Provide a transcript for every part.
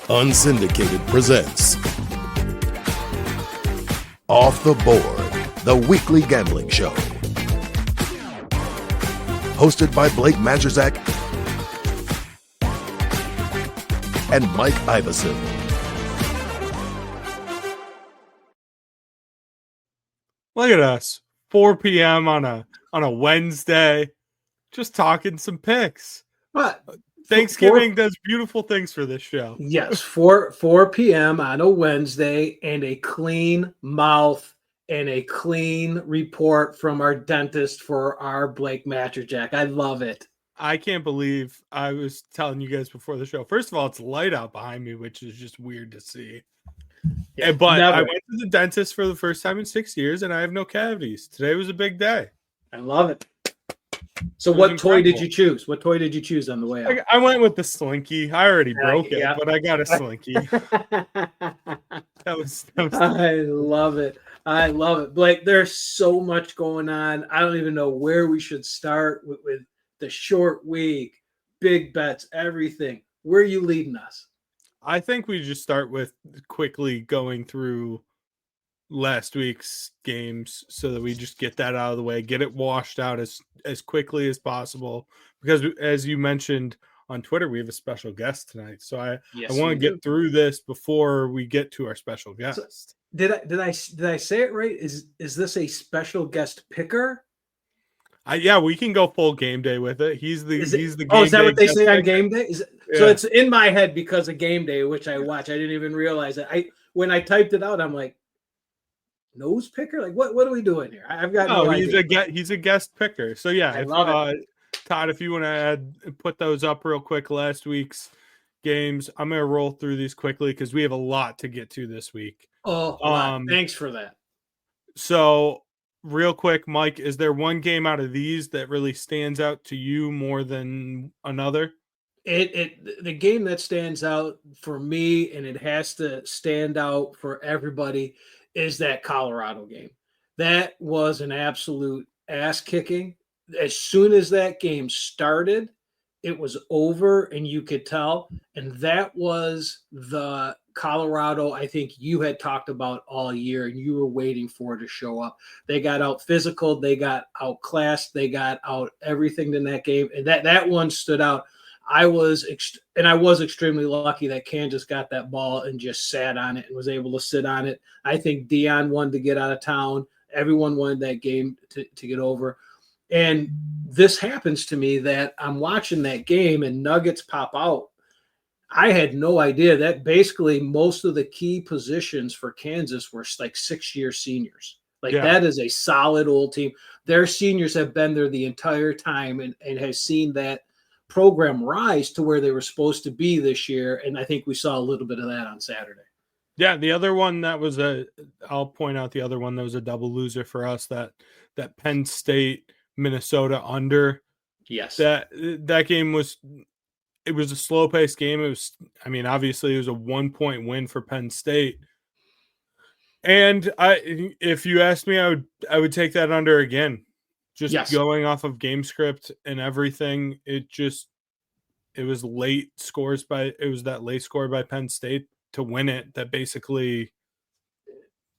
Unsyndicated presents Off the Board, the weekly gambling show. Hosted by Blake Majchrzak and Mike Iavasile. Look at us, 4 p.m. on a Wednesday, just talking some picks. What? Thanksgiving does beautiful things for this show. Yes, 4 p.m. on a Wednesday, and a clean mouth and a clean report from our dentist for our Blake Majchrzak. I love it. I can't believe I was telling you guys before the show. First of all, it's light out behind me, which is just weird to see. Yeah, but never. I went to the dentist for the first time in 6 years, and I have no cavities. Today was a big day. I love it. So what toy did you choose? What toy did you choose on the way out? I went with the Slinky. I already broke it, but I got a Slinky. that was I love it. I love it. Blake, there's so much going on. I don't even know where we should start with the short week, big bets, everything. Where are you leading us? I think we just start with quickly going through last week's games so that we just get that out of the way, get it washed out as quickly as possible. Because as you mentioned on Twitter, we have a special guest tonight. So I want to get through this before we get to our special guest. So did I say it right? Is this a special guest picker? Yeah, we can go full game day with it. He's the game Oh, is that day what they say on picker. game day? So it's in my head because of game day, which I watch. I didn't even realize it. When I typed it out, I'm like, nose picker? Like what are we doing here? I've got no idea. He's a guest picker. So yeah, love it. Todd, if you want to put those up real quick, last week's games, I'm gonna roll through these quickly because we have a lot to get to this week. Oh, thanks for that. So real quick, Mike, is there one game out of these that really stands out to you more than another? The game that stands out for me, and it has to stand out for everybody, is that Colorado game. That was an absolute ass kicking. As soon as that game started, it was over, and you could tell. And that was the Colorado I think you had talked about all year, and you were waiting for it to show up. They got out physical, they got outclassed, they got out everything in that game, and that one stood out. I was extremely lucky that Kansas got that ball and just sat on it and was able to sit on it. I think Dion wanted to get out of town. Everyone wanted that game to get over. And this happens to me that I'm watching that game and Nuggets pop out. I had no idea that basically most of the key positions for Kansas were like 6-year seniors. That is a solid old team. Their seniors have been there the entire time and have seen that program rise to where they were supposed to be this year. And I think we saw a little bit of that on Saturday. Yeah, the other one I'll point out the other one that was a double loser for us, that Penn State Minnesota under. Yes. That game was a slow paced game. Obviously it was a 1-point win for Penn State. And if you asked me, I would take that under again. Just going off of game script and everything, it was that late score by Penn State to win it. That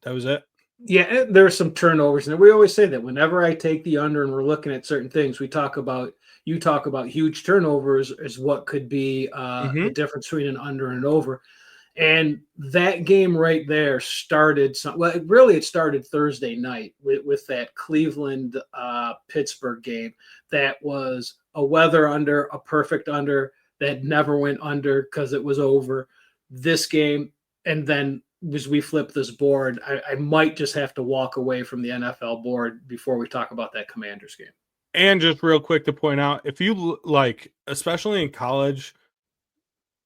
was it. Yeah, there's some turnovers, and we always say that whenever I take the under and we're looking at certain things, you talk about huge turnovers as what could be the difference between an under and an over. And that game right there started it started Thursday night with that Cleveland Pittsburgh game. That was a weather under, a perfect under that never went under because it was over. This game, and then as we flip this board, I might just have to walk away from the NFL board before we talk about that Commanders game. And just real quick to point out, if you especially in college,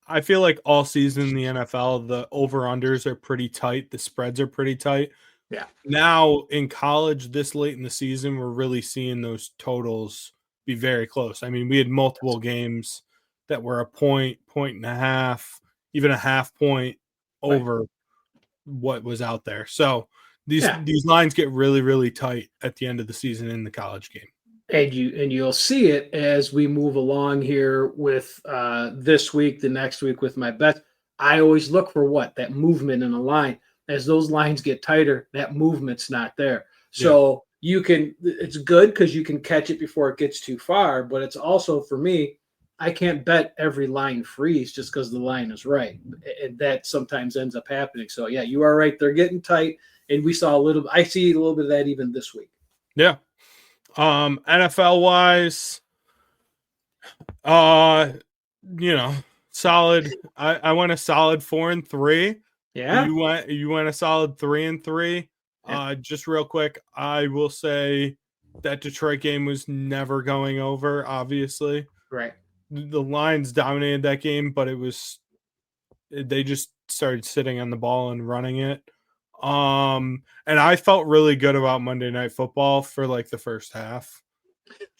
I feel like all season in the NFL, the over-unders are pretty tight. The spreads are pretty tight. Yeah. Now in college, this late in the season, we're really seeing those totals be very close. We had multiple games that were a point and a half, even a half point over what was out there. So these lines get really, really tight at the end of the season in the college game. And you'll see it as we move along here with this week, the next week with my bets. I always look for that movement in a line. As those lines get tighter, that movement's not there. So it's good because you can catch it before it gets too far, but it's also, for me, I can't bet every line freeze just because the line is right. And that sometimes ends up happening. So yeah, you are right. They're getting tight. And I see a little bit of that even this week. Yeah. NFL wise, solid. I went a solid 4-3. Yeah. You went a solid 3-3. Yeah. Just real quick, I will say that Detroit game was never going over, obviously. Right. The Lions dominated that game, but they just started sitting on the ball and running it. And I felt really good about Monday Night Football for like the first half.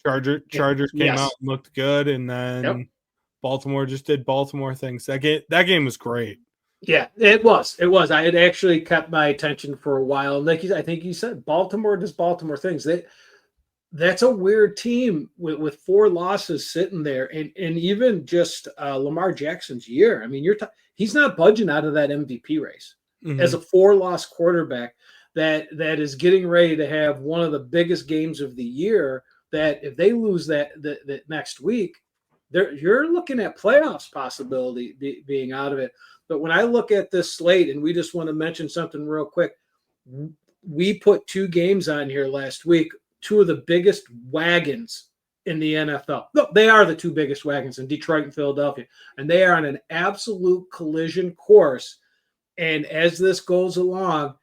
Chargers came out and looked good, and then Baltimore just did Baltimore things. That game was great. Yeah, it was. I had actually kept my attention for a while. Like I think you said, Baltimore does Baltimore things. That's a weird team with 4 losses sitting there, and even just Lamar Jackson's year. I mean, he's not budging out of that MVP race as a 4-loss quarterback that is getting ready to have one of the biggest games of the year. That if they lose that next week, you're looking at playoffs possibility being out of it. But when I look at this slate, and we just want to mention something real quick, we put 2 games on here last week, 2 of the biggest wagons in the NFL. No, they are the 2 biggest wagons in Detroit and Philadelphia, and they are on an absolute collision course. And as this goes along,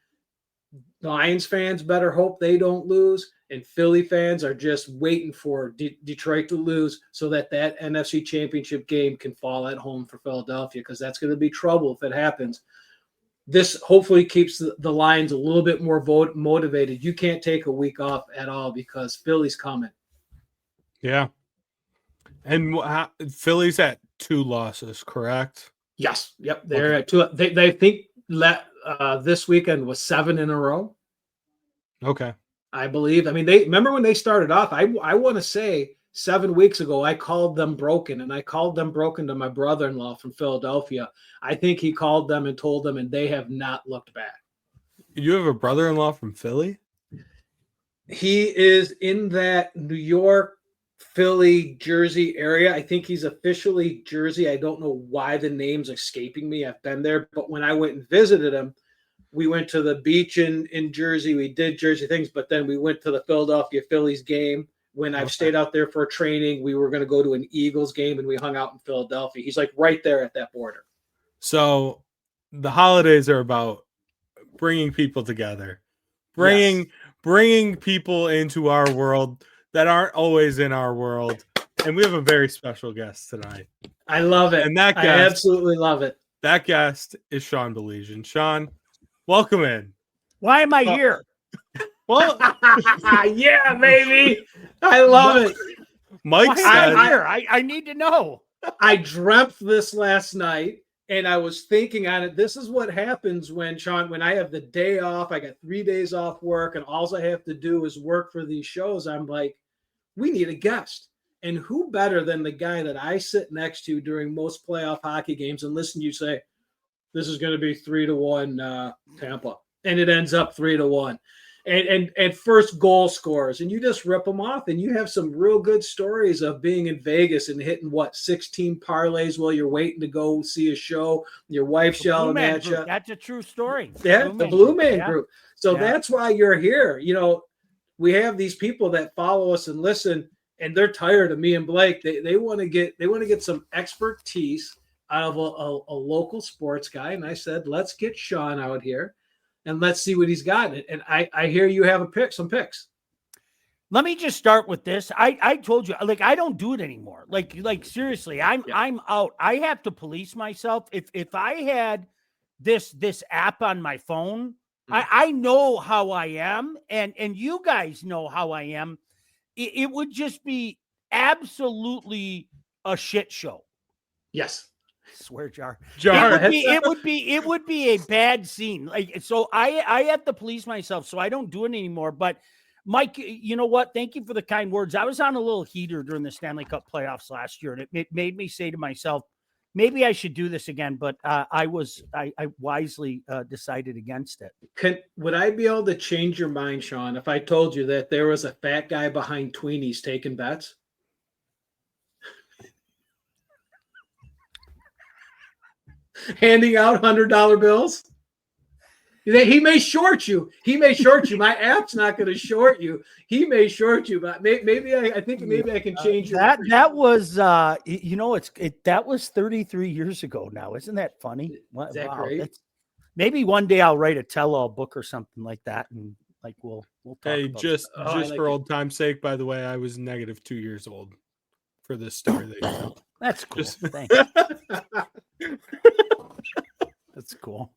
Lions fans better hope they don't lose, and Philly fans are just waiting for Detroit to lose so that NFC Championship game can fall at home for Philadelphia, because that's going to be trouble if it happens. This hopefully keeps the Lions a little bit more motivated. You can't take a week off at all because Philly's coming. Yeah. And Philly's at 2 losses, correct? Yes. Yep. They're at 2. They think this weekend was 7 in a row. Okay. I believe. I mean, remember when they started off, I want to say 7 weeks ago, I called them broken, and I called them broken to my brother-in-law from Philadelphia. I think he called them and told them, and they have not looked back. You have a brother-in-law from Philly? He is in that New York, Philly, Jersey area. I think he's officially Jersey. I don't know why the name's escaping me. I've been there, but when I went and visited him, we went to the beach in Jersey. We did Jersey things, but then we went to the Philadelphia Phillies game. When I've stayed out there for training, we were going to go to an Eagles game, and we hung out in Philadelphia. He's like right there at that border. So the holidays are about bringing people together, bringing people into our world that aren't always in our world. And we have a very special guest tonight. I love it. And that guest, I absolutely love it. That guest is Sean Baligian. Sean, welcome in. Why am I here? Well, yeah, baby. I love it. Mike said, I need to know. I dreamt this last night, and I was thinking on it. This is what happens when I have the day off. I got 3 days off work, and all I have to do is work for these shows. I'm like, we need a guest. And who better than the guy that I sit next to during most playoff hockey games and listen to you say, this is going to be 3-1 Tampa. And it ends up 3-1. And first goal scorers, and you just rip them off, and you have some real good stories of being in Vegas and hitting 16 parlays while you're waiting to go see a show. Your wife's yelling at you. That's a true story. Yeah, the Blue Man Group. So that's why you're here. You know, we have these people that follow us and listen, and they're tired of me and Blake. They want to get some expertise out of a local sports guy. And I said, let's get Sean out here. And let's see what he's got. And I hear you have some picks. Let me just start with this. I told you, like, I don't do it anymore. Like seriously, I'm out. I have to police myself. If I had this app on my phone, I know how I am, and you guys know how I am. It would just be absolutely a shit show. Yes. Swear jar. It would be a bad scene. Like, so I have to police myself, so I don't do it anymore. But Mike, you know what? Thank you for the kind words. I was on a little heater during the Stanley Cup playoffs last year, and it made me say to myself, maybe I should do this again, but I wisely decided against it. Would I be able to change your mind, Sean, if I told you that there was a fat guy behind Tweenies taking bets? Handing out $100 bills? He may short you. My app's not going to short you. He may short you, but maybe I think I can change your that was that was 33 years ago now. Isn't that funny? Is that great? Maybe one day I'll write a tell-all book or something like that, and like we'll talk about just for old time's sake, by the way, I was negative 2 years old for this story that you know. That's cool. Thanks. That's cool.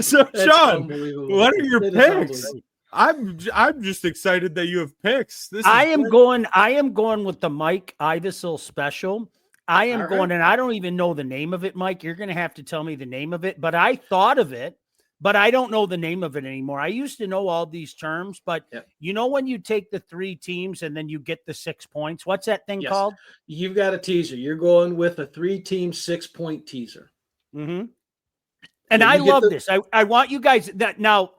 So, Sean, what are your picks? I'm just excited that you have picks. I am going with the Mike Iavasile special. I am going, and I don't even know the name of it, Mike. You're going to have to tell me the name of it, but I thought of it, but I don't know the name of it anymore. I used to know all these terms, but you know, when you take the 3 teams and then you get the 6 points, what's that thing called? You've got a teaser. You're going with a 3-team 6-point teaser. Mm-hmm. And I love this. I want you guys that now,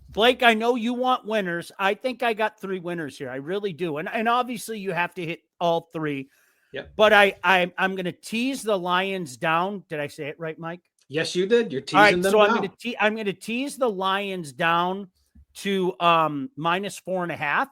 Blake, I know you want winners. I think I got 3 winners here. I really do. And obviously you have to hit all 3. Yep. But I'm going to tease the Lions down. Did I say it right, Mike? Yes, you did. You're teasing them down. So I'm going to tease the Lions down to minus 4.5.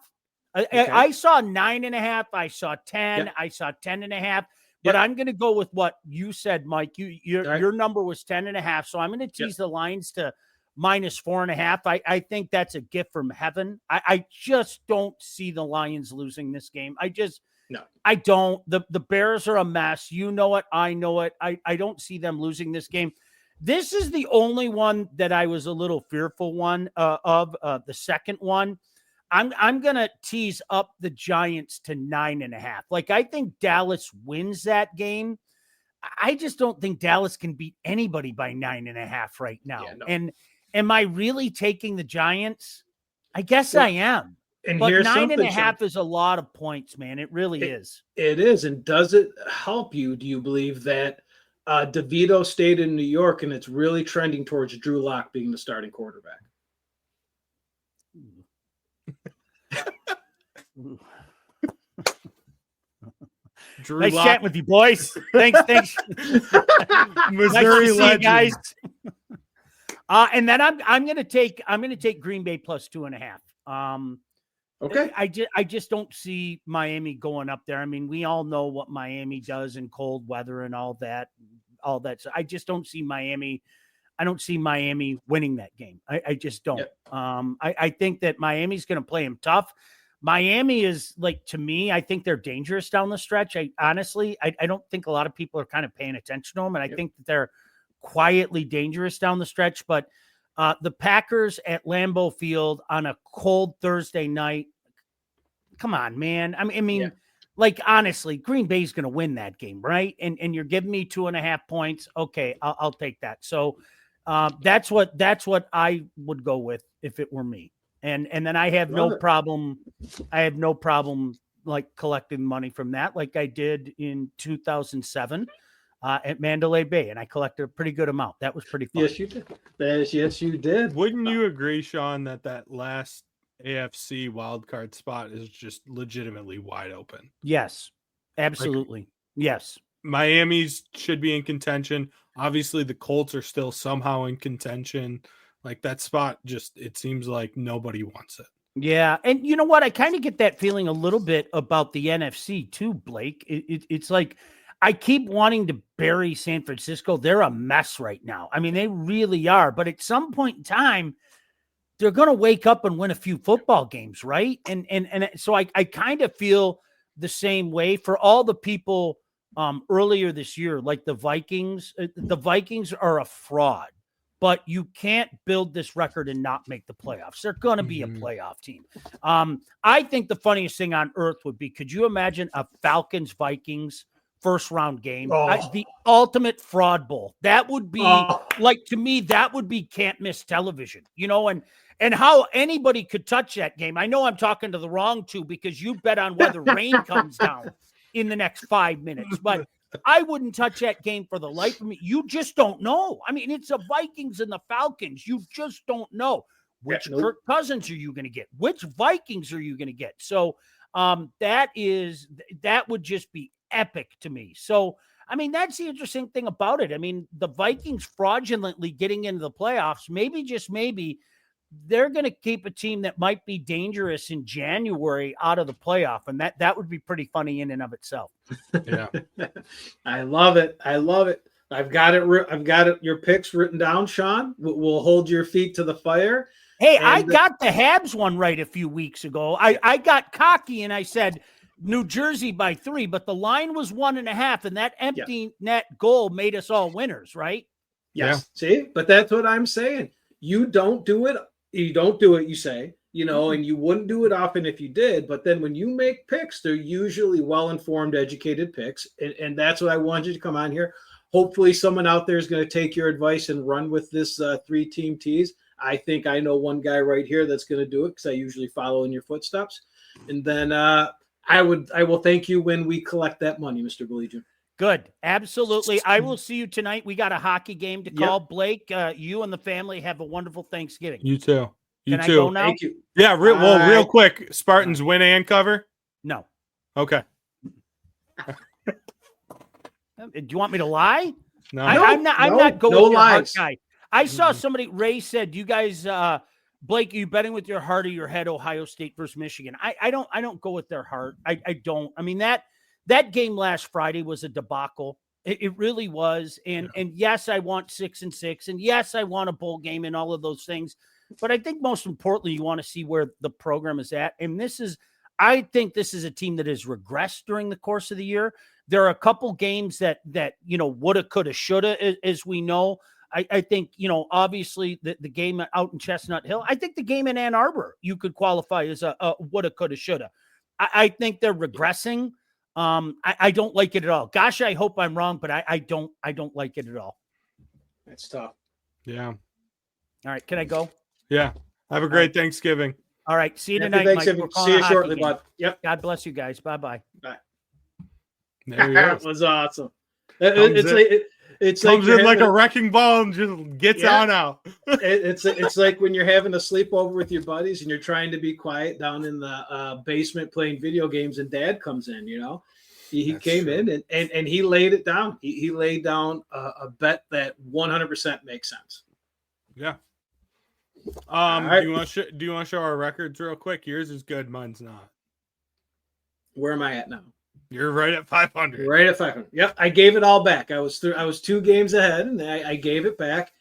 Okay. I saw 9.5. I saw 10. Yep. I saw 10.5. But I'm going to go with what you said, Mike. Your number was 10.5. So I'm going to tease the Lions to minus 4.5. I think that's a gift from heaven. I just don't see the Lions losing this game. I don't. The Bears are a mess. You know it. I know it. I don't see them losing this game. This is the only one that I was a little fearful of. The second one, I'm going to tease up the Giants to 9.5. Like, I think Dallas wins that game. I just don't think Dallas can beat anybody by 9.5 right now. Yeah, no. And am I really taking the Giants? I guess I am. And but 9.5 is a lot of points, man. It really is. It is. And does it help you, do you believe, that DeVito stayed in New York and it's really trending towards Drew Lock being the starting quarterback? Drew nice Lock. chatting with you, boys. Thanks. Missouri nice legend, guys. And then I'm gonna take Green Bay plus 2.5. Okay. I just don't see Miami going up there. I mean, we all know what Miami does in cold weather and all that. So I just don't see Miami. I don't see Miami winning that game. I just don't. Yep. I think that Miami's going to play them tough. Miami is, like, to me, I think they're dangerous down the stretch. I don't think a lot of people are kind of paying attention to them. And I think that they're quietly dangerous down the stretch. But the Packers at Lambeau Field on a cold Thursday night, come on, man. I mean, like, honestly, Green Bay's going to win that game, right? And you're giving me 2.5 points. Okay, I'll take that. So that's what I would go with if it were me. And then I have no problem. I have no problem like collecting money from that, like I did in 2007 at Mandalay Bay, and I collected a pretty good amount. That was pretty fun. Yes, you did. Yes, you did. Wouldn't you agree, Sean, that last AFC wildcard spot is just legitimately wide open? Yes, absolutely. Yes. Miami's should be in contention. Obviously, the Colts are still somehow in contention. Like, that spot, just, it seems like nobody wants it. Yeah. And you know what? I kind of get that feeling a little bit about the NFC too, Blake. It's like, I keep wanting to bury San Francisco. They're a mess right now. I mean, they really are. But at some point in time, they're going to wake up and win a few football games, right? And so I kind of feel the same way for all the people earlier this year, like the Vikings. The Vikings are a fraud. But you can't build this record and not make the playoffs. They're going to be a playoff team. I think the funniest thing on earth would be, could you imagine a Falcons-Vikings first round game? The ultimate fraud bowl. That would be, like, to me, that would be can't miss television, you know, and how anybody could touch that game. I know I'm talking to the wrong two because you bet on whether rain comes down in the next 5 minutes, but I wouldn't touch that game for the life of me. You just don't know. I mean, it's the Vikings and the Falcons. You just don't know which Kirk Cousins are you going to get, which Vikings are you going to get. So that would just be epic to me. So I mean, that's the interesting thing about it. I mean, the Vikings fraudulently getting into the playoffs, maybe, just maybe, they're going to keep a team that might be dangerous in January out of the playoff. And that would be pretty funny in and of itself. Yeah. I love it. I love it. I've got it. Your picks written down, Sean. We'll hold your feet to the fire. Hey, I got the Habs one right a few weeks ago. I got cocky and I said New Jersey by 3, but the line was 1.5, and that empty net goal made us all winners, right? Yes. Yeah. See, but that's what I'm saying. You don't do it. You don't do it, you say, and you wouldn't do it often if you did. But then when you make picks, they're usually well-informed, educated picks. And that's what I wanted you to come on here. Hopefully someone out there is going to take your advice and run with this 3-team tease. I think I know one guy right here that's going to do it because I usually follow in your footsteps. And then I will thank you when we collect that money, Mr. Baligian. Good. Absolutely. I will see you tonight. We got a hockey game to call. Yep. Blake, you and the family have a wonderful Thanksgiving. You too. Can I go now? Thank you. Yeah. Real quick. Spartans win and cover? No. Okay. Do you want me to lie? No. I'm not going with your heart guy. I saw somebody, Ray said, you guys, Blake, are you betting with your heart or your head, Ohio State versus Michigan? I don't go with their heart. I don't. I mean, that game last Friday was a debacle. It really was. And yes, I want 6-6. And yes, I want a bowl game and all of those things. But I think most importantly, you want to see where the program is at. And I think this is a team that has regressed during the course of the year. There are a couple games that woulda, coulda, shoulda, as we know. I think, obviously the game out in Chestnut Hill, I think the game in Ann Arbor, you could qualify as a woulda, coulda, shoulda. I think they're regressing. I don't like it at all. Gosh, I hope I'm wrong, but I don't like it at all. That's tough. Yeah. All right. Can I go? Yeah. Have a great Thanksgiving. All right. See you tonight, Mike. See you shortly, bud. Yep. God bless you guys. Bye-bye. Bye. That was awesome. It's comes like in like a wrecking ball and just gets on out. It's like when you're having a sleepover with your buddies and you're trying to be quiet down in the basement playing video games, and Dad comes in. He came in and he laid it down. He laid down a bet that 100% makes sense. Yeah. Right. Do you want to show our records real quick? Yours is good. Mine's not. Where am I at now? You're right at 500. Right at 500. Yep, I gave it all back. I was 2 games ahead, and I gave it back.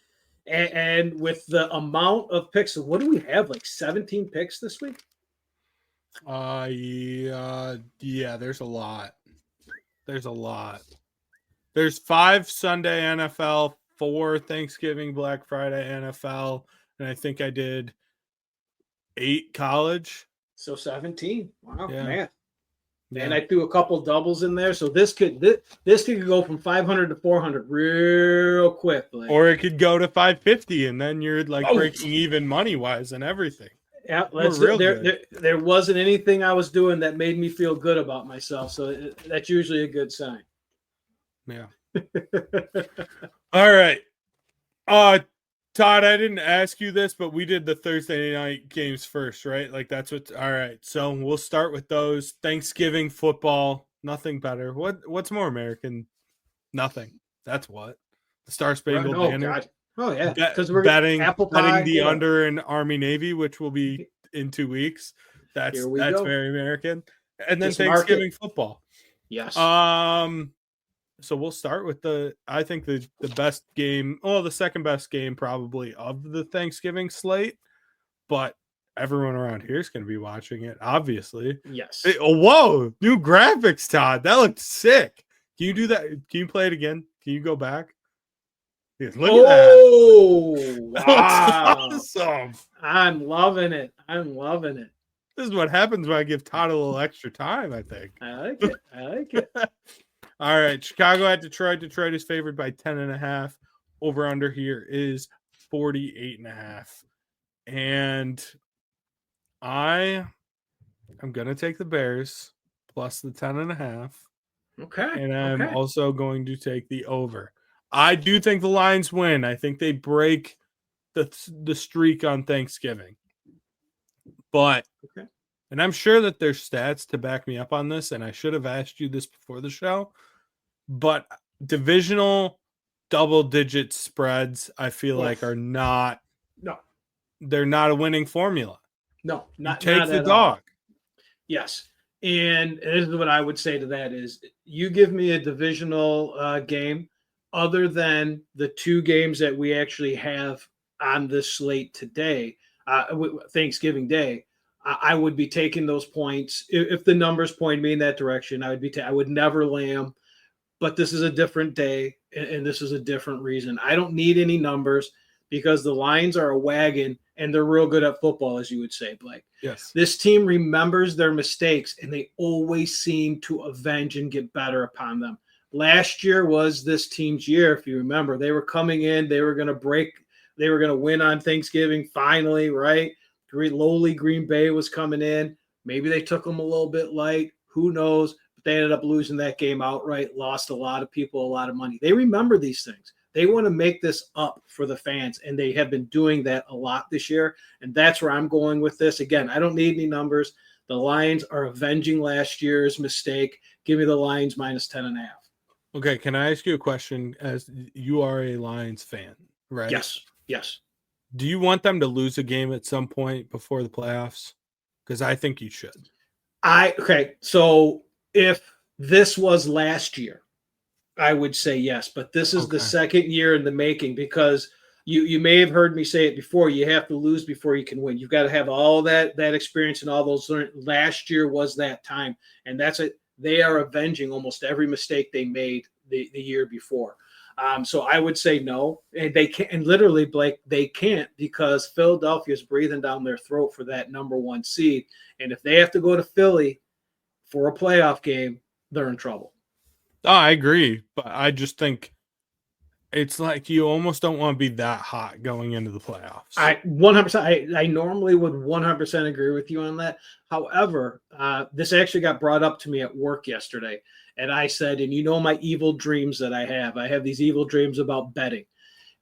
And with the amount of picks, so what do we have? Like 17 picks this week? Yeah. There's a lot. There's 5 Sunday NFL, 4 Thanksgiving, Black Friday NFL, and I think I did 8 college. So 17. Wow, man. Yeah. And I threw a couple doubles in there, so this could go from 500 to 400 real quick. Or it could go to 550, and then you're breaking even money wise and everything. Yeah, there wasn't anything I was doing that made me feel good about myself, so that's usually a good sign. Yeah. All right. Todd, I didn't ask you this, but we did the Thursday night games first, right? That's all right. So we'll start with those. Thanksgiving football, nothing better. What's more American? Nothing. That's what. The Star Spangled Banner. God. Oh yeah, because we're betting pie, the under in Army Navy, which will be in 2 weeks. That's very American. And then Thanksgiving football. Yes. So we'll start with I think the best game, the second best game probably of the Thanksgiving slate, but everyone around here is going to be watching it, obviously. Yes. Whoa, new graphics, Todd. That looked sick. Can you do that? Can you play it again? Can you go back? Yes, look at that. Oh, wow. Awesome. I'm loving it. This is what happens when I give Todd a little extra time, I think. I like it. All right, Chicago at Detroit. Detroit is favored by 10.5. Over under here is 48.5. And I am gonna take the Bears plus the 10.5. Okay. And I'm also going to take the over. I do think the Lions win. I think they break the streak on Thanksgiving. But, and I'm sure that there's stats to back me up on this, and I should have asked you this before the show, but divisional double-digit spreads, I feel like are not, they're not a winning formula. No, not take not the at dog. All. Yes. And this is what I would say to that is you give me a divisional game other than the 2 games that we actually have on this slate today, Thanksgiving Day, I would be taking those points. If the numbers point me in that direction, I would never lay them. But this is a different day, and this is a different reason. I don't need any numbers because the Lions are a wagon, and they're real good at football, as you would say, Blake. Yes. This team remembers their mistakes, and they always seem to avenge and get better upon them. Last year was this team's year, if you remember. They were coming in. They were going to win on Thanksgiving finally, right? Lowly Green Bay was coming in. Maybe they took them a little bit light. Who knows? But they ended up losing that game outright, lost a lot of people a lot of money. They remember these things. They want to make this up for the fans, and they have been doing that a lot this year, and that's where I'm going with this. Again, I don't need any numbers. The Lions are avenging last year's mistake. Give me the Lions minus 10.5. Okay, can I ask you a question as you are a Lions fan, right? Yes. Do you want them to lose a game at some point before the playoffs? Because I think you should. So if this was last year, I would say yes, but this is the second year in the making because you may have heard me say it before. You have to lose before you can win. You've got to have all that experience and all those. Last year was that time, and that's it. They are avenging almost every mistake they made the year before. So I would say no, and they can't. And literally, Blake, they can't because Philadelphia is breathing down their throat for that number 1 seed, and if they have to go to Philly for a playoff game, they're in trouble. Oh, I agree, but I just think it's like you almost don't want to be that hot going into the playoffs. 100%. I normally would 100% agree with you on that. However, this actually got brought up to me at work yesterday, and I said, and you know my evil dreams that I have these evil dreams about betting,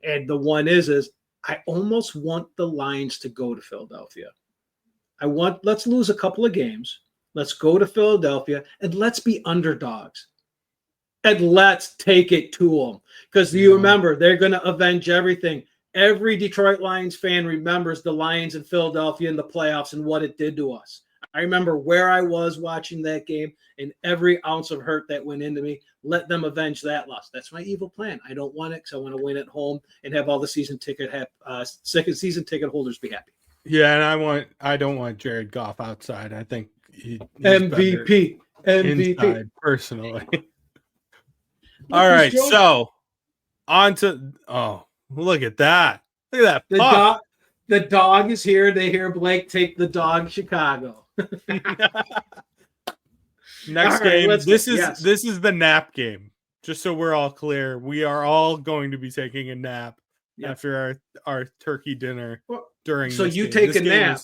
and the one is I almost want the Lions to go to Philadelphia. Let's lose a couple of games. Let's go to Philadelphia, and let's be underdogs. And let's take it to them. Because you remember, they're going to avenge everything. Every Detroit Lions fan remembers the Lions in Philadelphia in the playoffs and what it did to us. I remember where I was watching that game and every ounce of hurt that went into me. Let them avenge that loss. That's my evil plan. I don't want it because I want to win at home and have all the season ticket holders be happy. Yeah, and I don't want Jared Goff outside. I think he's MVP inside, personally. All right, so on to look at that. Look at that. The dog is here. They hear Blake take the dog Chicago. Next game. This is the nap game. Just so we're all clear, we are all going to be taking a nap after our turkey dinner during. So you game. take this a nap.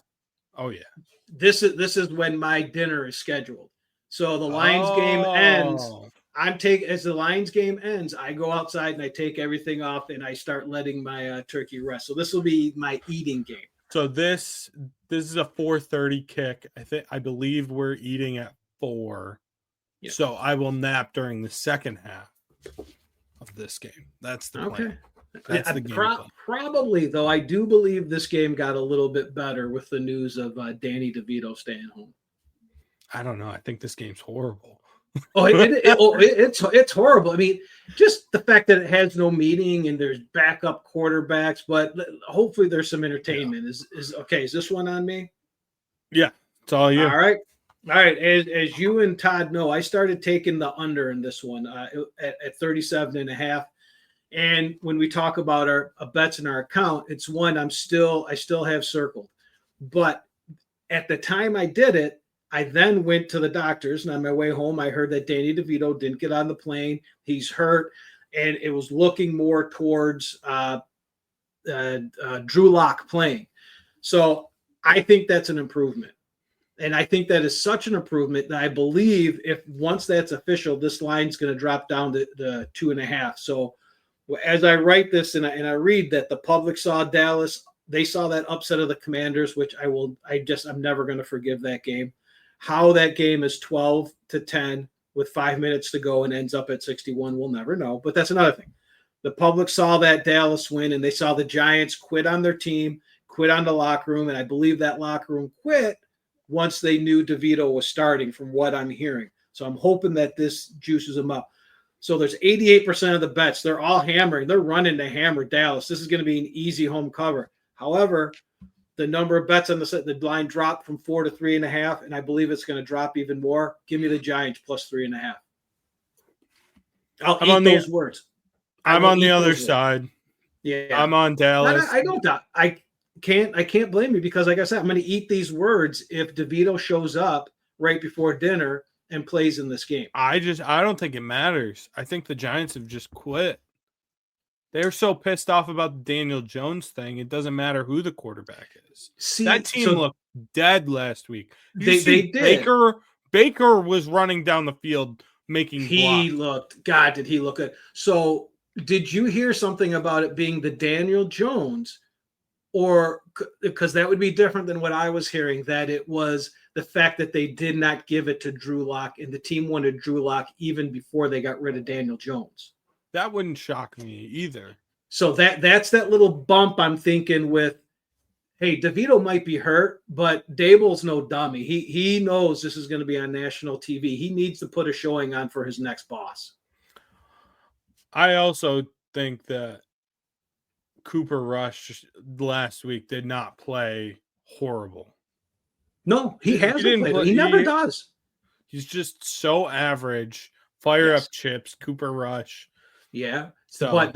Oh yeah. This is when my dinner is scheduled. So the Lions game ends. As the Lions game ends, I go outside and I take everything off and I start letting my turkey rest. So this will be my eating game. So this is a 4:30 kick. I believe we're eating at 4. Yep. So I will nap during the second half of this game. That's the plan. That's the game plan. Probably, though, I do believe this game got a little bit better with the news of Danny DeVito staying home. I don't know. I think this game's horrible. It's horrible. I mean, just the fact that it has no meaning and there's backup quarterbacks, but hopefully there's some entertainment. Yeah. Is this one on me? Yeah, it's all you. All right. As you and Todd know, I started taking the under in this one at 37.5. And when we talk about our bets in our account, it's one I still have circled. But at the time I did it, I then went to the doctors, and on my way home, I heard that Danny DeVito didn't get on the plane. He's hurt, and it was looking more towards Drew Lock playing. So I think that's an improvement. And I think that is such an improvement that I believe if once that's official, this line's going to drop down to 2.5. So as I write this and I read that the public saw Dallas, they saw that upset of the Commanders, which I'm never going to forgive that game. How that game is 12-10 with 5 minutes to go and ends up at 61, we'll never know. But that's another thing. The public saw that Dallas win, and they saw the Giants quit on their team, quit on the locker room, and I believe that locker room quit once they knew DeVito was starting, from what I'm hearing. So I'm hoping that this juices them up. So there's 88% of the bets. They're all hammering. They're running to hammer Dallas. This is going to be an easy home cover. However, the number of bets on the line dropped from 4 to 3.5, and I believe it's going to drop even more. Give me the Giants plus 3.5. I'll eat those words. I'm on the other side. Yeah, I'm on Dallas. I don't doubt. I can't blame you because, like I said, I'm going to eat these words if DeVito shows up right before dinner and plays in this game. I don't think it matters. I think the Giants have just quit. They're so pissed off about the Daniel Jones thing. It doesn't matter who the quarterback is. That team looked dead last week. They did. Baker was running down the field making blocks. Did he look good? So did you hear something about it being the Daniel Jones, or because that would be different than what I was hearing, that it was the fact that they did not give it to Drew Lock and the team wanted Drew Lock even before they got rid of Daniel Jones? That wouldn't shock me either. So that's that little bump I'm thinking with, hey, DeVito might be hurt, but Dable's no dummy. He knows this is going to be on national TV. He needs to put a showing on for his next boss. I also think that Cooper Rush last week did not play horrible. No, he hasn't played. He never does. He's just so average. Fire up chips, Cooper Rush. Yeah. But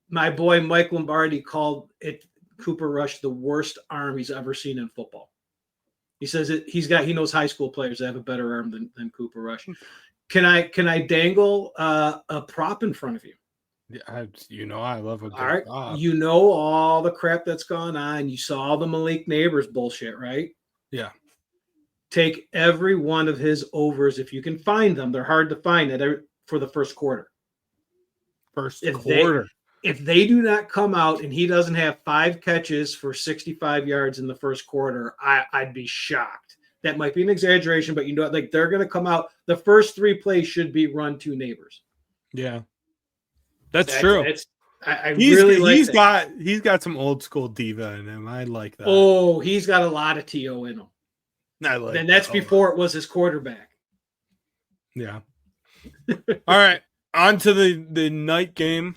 my boy Mike Lombardi called it Cooper Rush the worst arm he's ever seen in football. He says he knows high school players that have a better arm than Cooper Rush. Can I dangle a prop in front of you? Yeah, I love a good prop. You know all the crap that's gone on. You saw all the Malik Neighbors bullshit, right? Yeah. Take every one of his overs if you can find them. They're hard to find for the first quarter. If they do not come out and he doesn't have 5 catches for 65 yards in the first quarter, I'd be shocked. That might be an exaggeration, but they're going to come out. The first 3 plays should be run to Neighbors. Yeah, that's true. He's got some old school diva in him. I like that. Oh, he's got a lot of TO in him. And that's before it was his quarterback. Yeah. All right. On to the night game.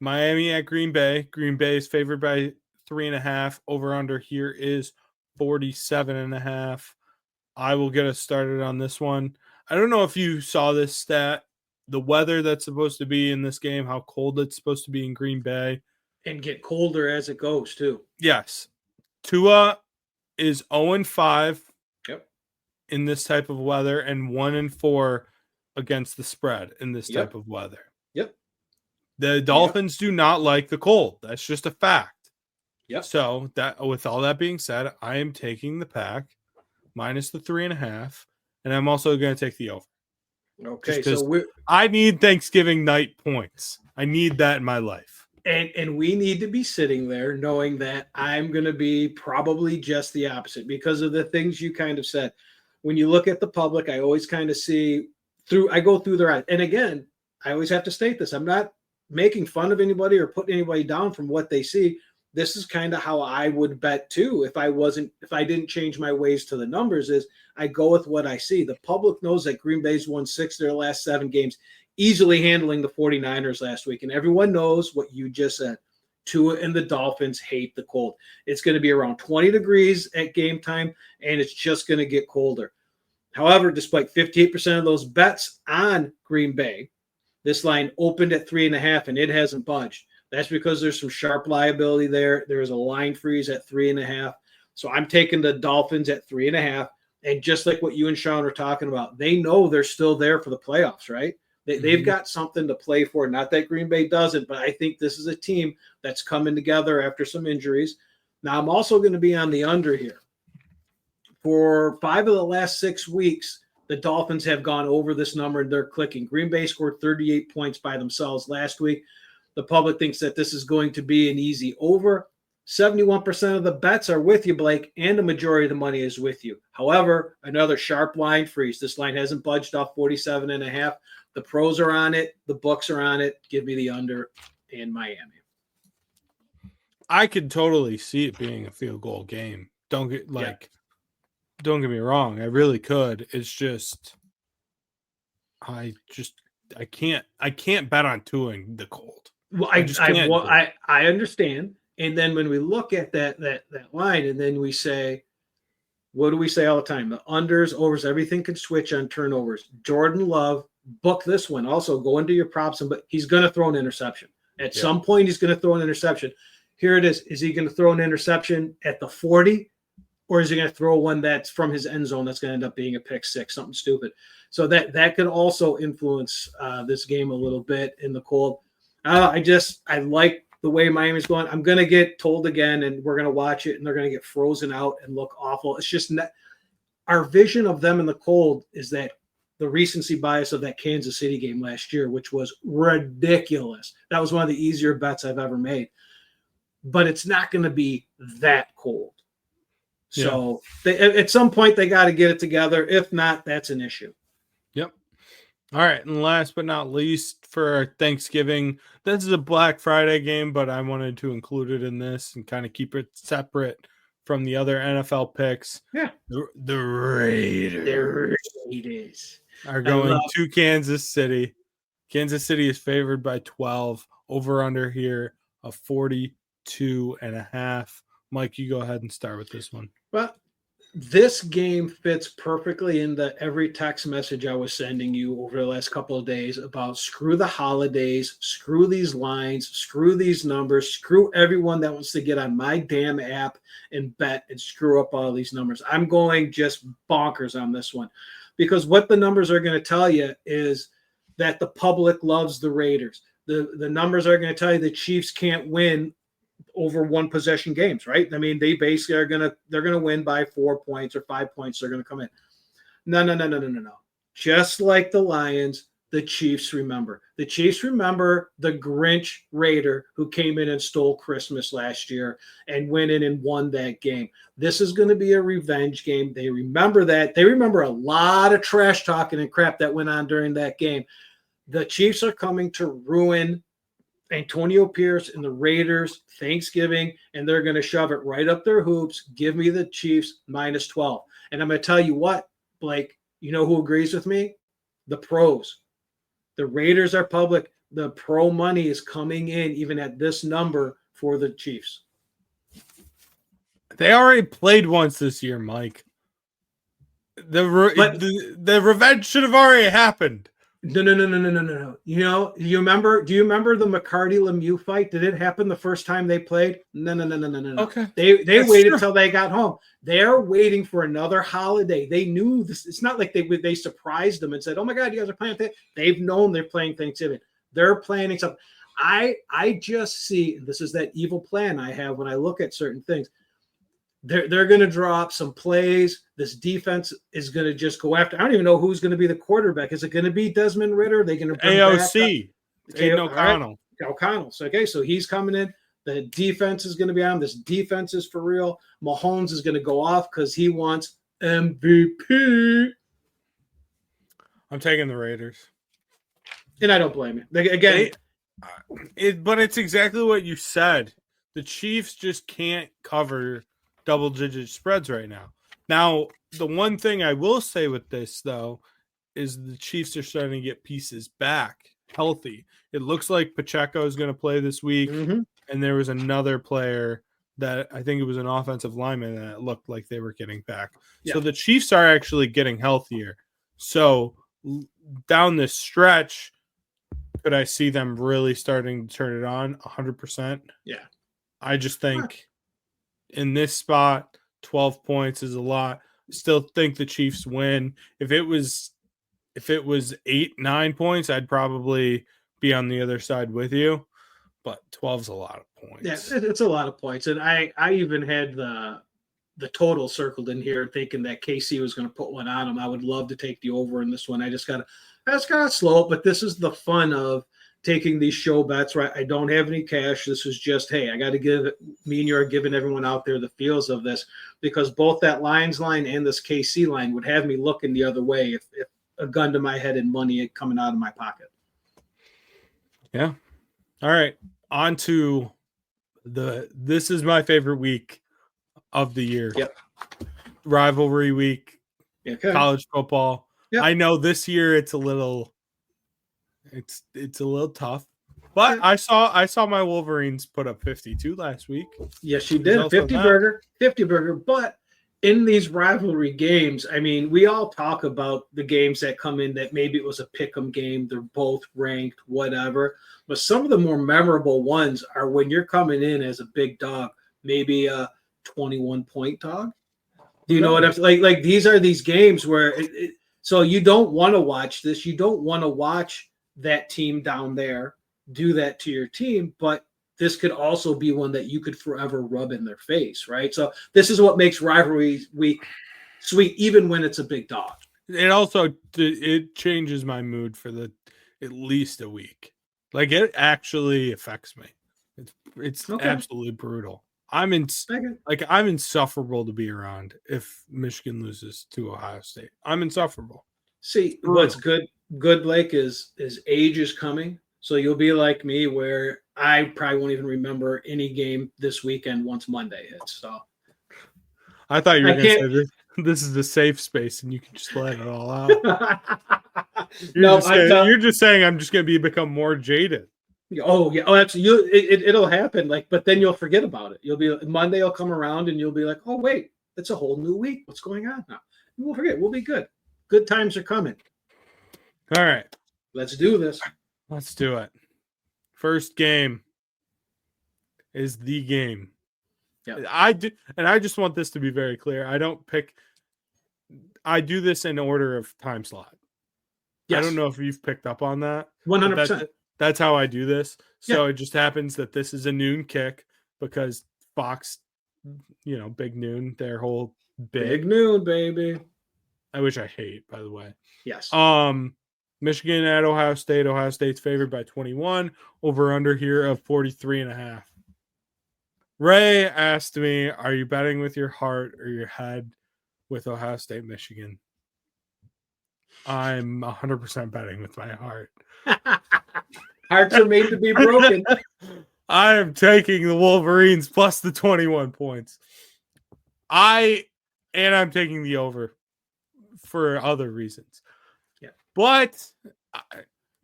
Miami at Green Bay. Green Bay is favored by 3.5. Over under here is 47.5. I will get us started on this one. I don't know if you saw this stat. The weather that's supposed to be in this game, how cold it's supposed to be in Green Bay. And get colder as it goes, too. Yes. Tua is 0-5 yep. in this type of weather and 1-4 against the spread in this type of weather. Yep. The Dolphins do not like the cold. That's just a fact. Yep. So with all that being said, I am taking the pack minus the 3.5, and I'm also going to take the over. Okay, so I need Thanksgiving night points. I need that in my life. And we need to be sitting there knowing that I'm going to be probably just the opposite because of the things you kind of said. When you look at the public, I always kind of I go through their eyes. And again, I always have to state this. I'm not making fun of anybody or putting anybody down from what they see. This is kind of how I would bet too. If I didn't change my ways to the numbers, is I go with what I see. The public knows that Green Bay's won 6 of their last 7 games, easily handling the 49ers last week. And everyone knows what you just said. Tua and the Dolphins hate the cold. It's going to be around 20 degrees at game time, and it's just going to get colder. However, despite 58% of those bets on Green Bay, this line opened at 3.5, and it hasn't budged. That's because there's some sharp liability there. There is a line freeze at 3.5. So I'm taking the Dolphins at 3.5. And just like what you and Sean are talking about, they know they're still there for the playoffs, right? They've got something to play for. Not that Green Bay doesn't, but I think this is a team that's coming together after some injuries. Now, I'm also going to be on the under here. For 5 of the last 6 weeks, the Dolphins have gone over this number and they're clicking. Green Bay scored 38 points by themselves last week. The public thinks that this is going to be an easy over. 71% of the bets are with you, Blake, and the majority of the money is with you. However, another sharp line freeze. This line hasn't budged off 47.5. The pros are on it. The books are on it. Give me the under in Miami. I could totally see it being a field goal game. Don't get me wrong. I really could. It's just, I can't bet on Tuing the cold. Well, I understand. And then when we look at that line, and then we say, what do we say all the time? The unders, overs, everything can switch on turnovers. Jordan Love, book this one. Also, go into your props, but he's going to throw an interception. At some point, he's going to throw an interception. Here it is. Is he going to throw an interception at the 40? Or is he going to throw one that's from his end zone that's going to end up being a pick six, something stupid? So that could also influence this game a little bit in the cold. I like the way Miami's going. I'm going to get told again, and we're going to watch it, and they're going to get frozen out and look awful. It's just our vision of them in the cold is that the recency bias of that Kansas City game last year, which was ridiculous. That was one of the easier bets I've ever made. But it's not going to be that cold. So at some point, they got to get it together. If not, that's an issue. Yep. All right. And last but not least, for our Thanksgiving, this is a Black Friday game, but I wanted to include it in this and kind of keep it separate from the other NFL picks. Yeah. The Raiders are going to Kansas City. Kansas City is favored by 12. Over under here of 42.5. Mike, you go ahead and start with this one. Well, this game fits perfectly into every text message I was sending you over the last couple of days about screw the holidays, screw these lines, screw these numbers, screw everyone that wants to get on my damn app and bet and screw up all these numbers. I'm going just bonkers on this one because what the numbers are going to tell you is that the public loves the Raiders. The numbers are going to tell you the Chiefs can't win over one possession games, right? I mean, they basically they're gonna win by 4 points or 5 points. They're gonna come in. No. Just like the Lions, the Chiefs remember. The Chiefs remember the Grinch Raider who came in and stole Christmas last year and went in and won that game. This is going to be a revenge game. They remember that. They remember a lot of trash talking and crap that went on during that game. The Chiefs are coming to ruin Antonio Pierce and the Raiders Thanksgiving, and they're going to shove it right up their hoops. Give me the Chiefs minus 12. And I'm going to tell you what, Blake, you know who agrees with me? The pros. The Raiders are public. The pro money is coming in even at this number for the Chiefs. They already played once this year, Mike. The revenge should have already happened. No. You know, do you remember the McCarty-Lemieux fight? Did it happen the first time they played? No. Okay. They waited until they got home. They're waiting for another holiday. They knew this. It's not like they surprised them and said, "Oh my God, you guys are playing." They've known they're playing Thanksgiving. They're planning something. I just see, this is that evil plan I have when I look at certain things. They're going to draw up some plays. This defense is going to just go after. I don't even know who's going to be the quarterback. Is it going to be Desmond Ridder? Are they going to bring AOC? Aiden O'Connell. Right. O'Connell. So he's coming in. The defense is going to be on. This defense is for real. Mahomes is going to go off because he wants MVP. I'm taking the Raiders, and I don't blame you. Again, but it's exactly what you said. The Chiefs just can't cover double-digit spreads right now. Now, the one thing I will say with this, though, is the Chiefs are starting to get pieces back healthy. It looks like Pacheco is going to play this week, and there was another player that I think it was an offensive lineman that looked like they were getting back. Yeah. So the Chiefs are actually getting healthier. So down this stretch, could I see them really starting to turn it on 100%? Yeah. I just think in this spot, 12 points is a lot. Still think the Chiefs win. If it was 8-9 points, I'd probably be on the other side with you. But 12's a lot of points. Yeah, it's a lot of points. And I even had the the total circled in here, thinking that KC was going to put one on them. I would love to take the over in this one. I just gotta slow it. But this is the fun of taking these show bets, right? I don't have any cash. This is just, hey, I got to give me and you are giving everyone out there the feels of this, because both that Lions line and this KC line would have me looking the other way if a gun to my head and money coming out of my pocket. Yeah. All right. On to this is my favorite week of the year. Yep. Rivalry week. Okay. College football. Yep. I know this year it's a little tough. But I saw my Wolverines put up 52 last week. Yes, you did. 50 burger. But in these rivalry games, I mean, we all talk about the games that come in that maybe it was a pick'em game. They're both ranked, whatever. But some of the more memorable ones are when you're coming in as a big dog, maybe a 21-point dog. Do you know what I'm saying? Like these are these games where so you don't want to watch this. You don't want to watch that team down there do that to your team, but this could also be one that you could forever rub in their face, right? So this is what makes rivalry week sweet, even when it's a big dog. It also changes my mood for at least a week. Like it actually affects me. It's Okay. absolutely brutal. I'm insufferable to be around if Michigan loses to Ohio State. I'm insufferable. See, what's good, Blake, is age is coming. So you'll be like me, where I probably won't even remember any game this weekend once Monday hits. So I thought you were going to say this is a safe space and you can just let it all out. You're just saying I'm just going to become more jaded. Oh yeah, absolutely. It'll happen. But then you'll forget about it. You'll be Monday will come around and you'll be like, oh wait, it's a whole new week. What's going on now? And we'll forget. We'll be good. Good times are coming. All right, let's do this. Let's do it. First game is the game. Yeah, I just want this to be very clear. I do this in order of time slot. Yes. I don't know if you've picked up on that. 100%. That's how I do this. So It just happens that this is a noon kick because Fox, big noon, their whole big noon, baby. I wish I hate, by the way. Yes. Michigan at Ohio State. Ohio State's favored by 21. Over under here of 43.5. Ray asked me, are you betting with your heart or your head with Ohio State, Michigan? I'm 100% betting with my heart. Hearts are made to be broken. I am taking the Wolverines plus the 21 points. I'm taking the over for other reasons. Yeah. But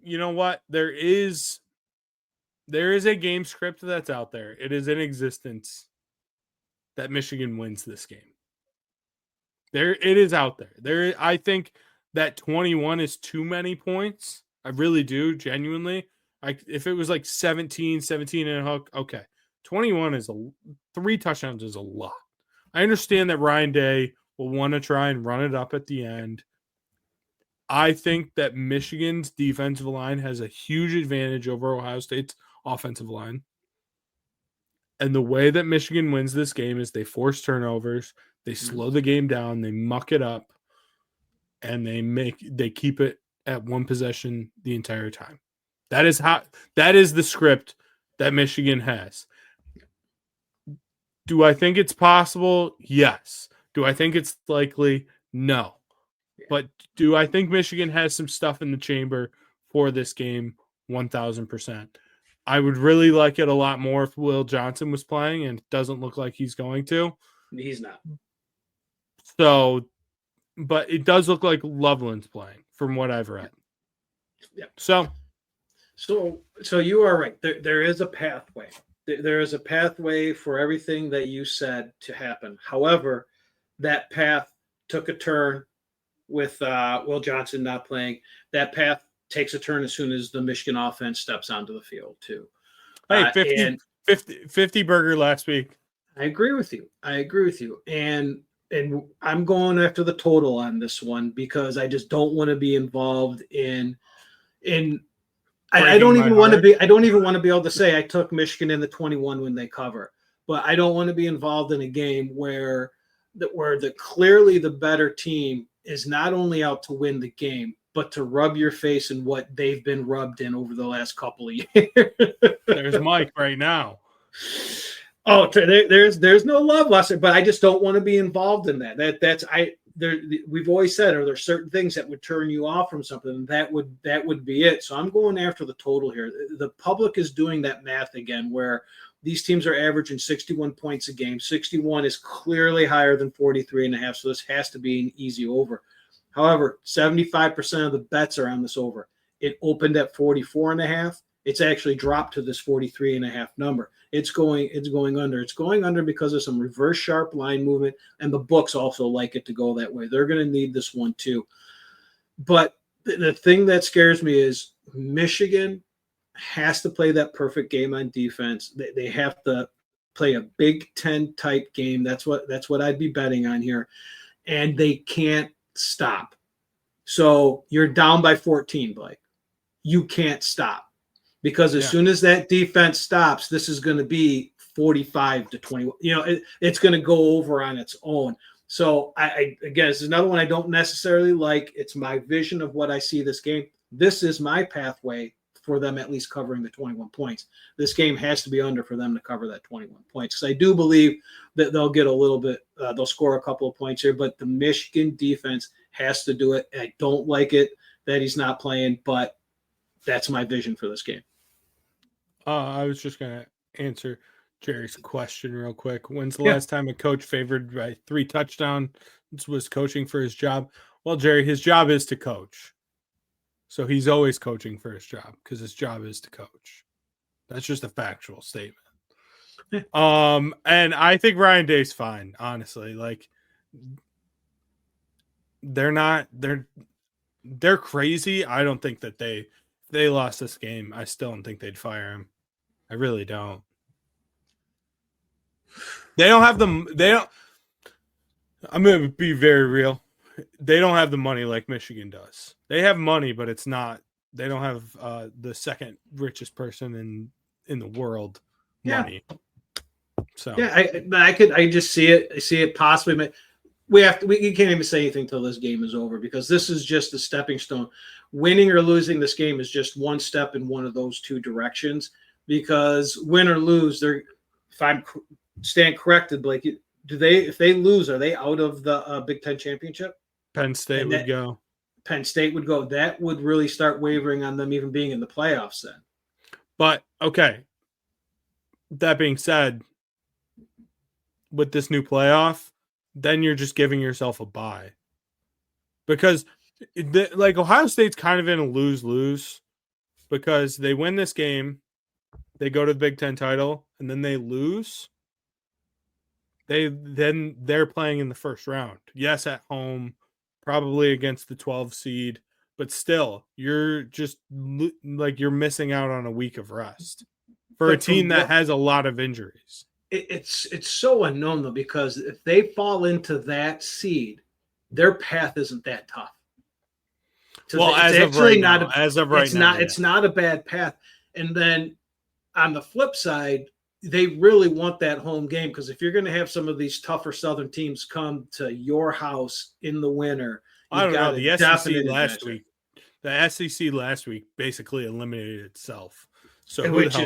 you know what? There is a game script that's out there. It is in existence that Michigan wins this game. It is out there. I think that 21 is too many points. I really do, genuinely. If it was like 17 and a hook, okay. 21 is 3 touchdowns is a lot. I understand that Ryan Day will want to try and run it up at the end. I think that Michigan's defensive line has a huge advantage over Ohio State's offensive line. And the way that Michigan wins this game is they force turnovers, they slow the game down, they muck it up, and they keep it at one possession the entire time. That is the script that Michigan has. Do I think it's possible? Yes. Do I think it's likely? No. But do I think Michigan has some stuff in the chamber for this game? 1,000%. I would really like it a lot more if Will Johnson was playing, and it doesn't look like he's going to. He's not. So, but it does look like Loveland's playing from what I've read. Yeah. So you are right. There is a pathway. There is a pathway for everything that you said to happen. However, that path took a turn with Will Johnson not playing. That path takes a turn as soon as the Michigan offense steps onto the field too. Hey, 50 burger last week. I agree with you. And I'm going after the total on this one because I just don't want to be involved in I don't even want to be able to say I took Michigan in the 21 when they cover, but I don't want to be involved in a game where clearly the better team is not only out to win the game, but to rub your face in what they've been rubbed in over the last couple of years. There's Mike right now. Oh, there's no love lost, but I just don't want to be involved in that. We've always said, are there certain things that would turn you off from something? That would be it. So I'm going after the total here. The public is doing that math again, where these teams are averaging 61 points a game. 61 is clearly higher than 43.5. So this has to be an easy over. However, 75% of the bets are on this over. It opened at 44.5. It's actually dropped to this 43.5 number. It's going under. It's going under because of some reverse sharp line movement, and the books also like it to go that way. They're going to need this one too. But the thing that scares me is Michigan has to play that perfect game on defense. They have to play a Big Ten type game. That's what I'd be betting on here, and they can't stop. So you're down by 14, Blake. You can't stop. Because as soon as that defense stops, this is going to be 45-20. It's going to go over on its own. So again, this is another one I don't necessarily like. It's my vision of what I see this game. This is my pathway for them at least covering the 21 points. This game has to be under for them to cover that 21 points. Because I do believe that they'll get a little bit, they'll score a couple of points here, but the Michigan defense has to do it. I don't like it that he's not playing, but that's my vision for this game. I was just going to answer Jerry's question real quick. When's the last time a coach favored by 3 touchdowns was coaching for his job? Well, Jerry, his job is to coach. So he's always coaching for his job because his job is to coach. That's just a factual statement. And I think Ryan Day's fine, honestly. Like, they're crazy. I don't think that they lost this game. I still don't think they'd fire him. I really don't. They don't have I'm going to be very real. They don't have the money like Michigan does. They have money, but they don't have the second richest person in the world money. So I just see it possibly. We can't even say anything till this game is over because this is just a stepping stone. Winning or losing this game is just one step in one of those two directions. Because win or lose, if I'm stand corrected, Blake, if they lose, are they out of the Big Ten championship? Penn State would go. Penn State would go. That would really start wavering on them even being in the playoffs then. But okay. That being said, with this new playoff, then you're just giving yourself a bye. Because Ohio State's kind of in a lose-lose because they win this game, they go to the Big Ten title, and then they lose. They're playing in the first round. Yes, at home, probably against the 12 seed, but still, you're just you're missing out on a week of rest for a team that has a lot of injuries. It's so unknown though, because if they fall into that seed, their path isn't that tough. Well, as of right now, it's not a bad path. And then on the flip side, they really want that home game because if you're going to have some of these tougher Southern teams come to your house in the winter, I don't know. The SEC last week basically eliminated itself. So which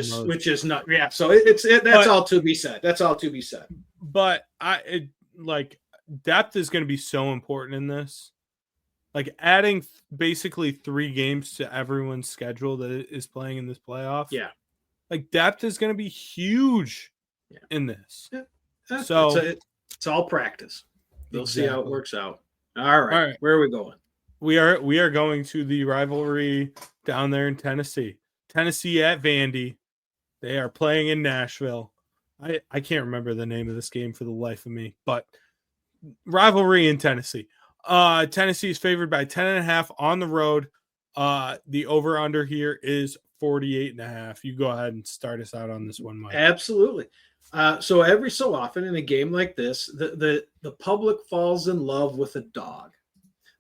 is not So that's all to be said. That's all to be said. But depth is going to be so important in this. Like adding basically 3 games to everyone's schedule that is playing in this playoff. Yeah. Like depth is going to be huge in this. Yeah. So it's all practice. We'll see how it works out. All right. Where are we going? We are going to the rivalry down there in Tennessee. Tennessee at Vandy. They are playing in Nashville. I can't remember the name of this game for the life of me, but rivalry in Tennessee. Tennessee is favored by 10.5 on the road. The over-under here is 48.5. You go ahead and start us out on this one, Mike. Absolutely. So every so often in a game like this, the public falls in love with a dog.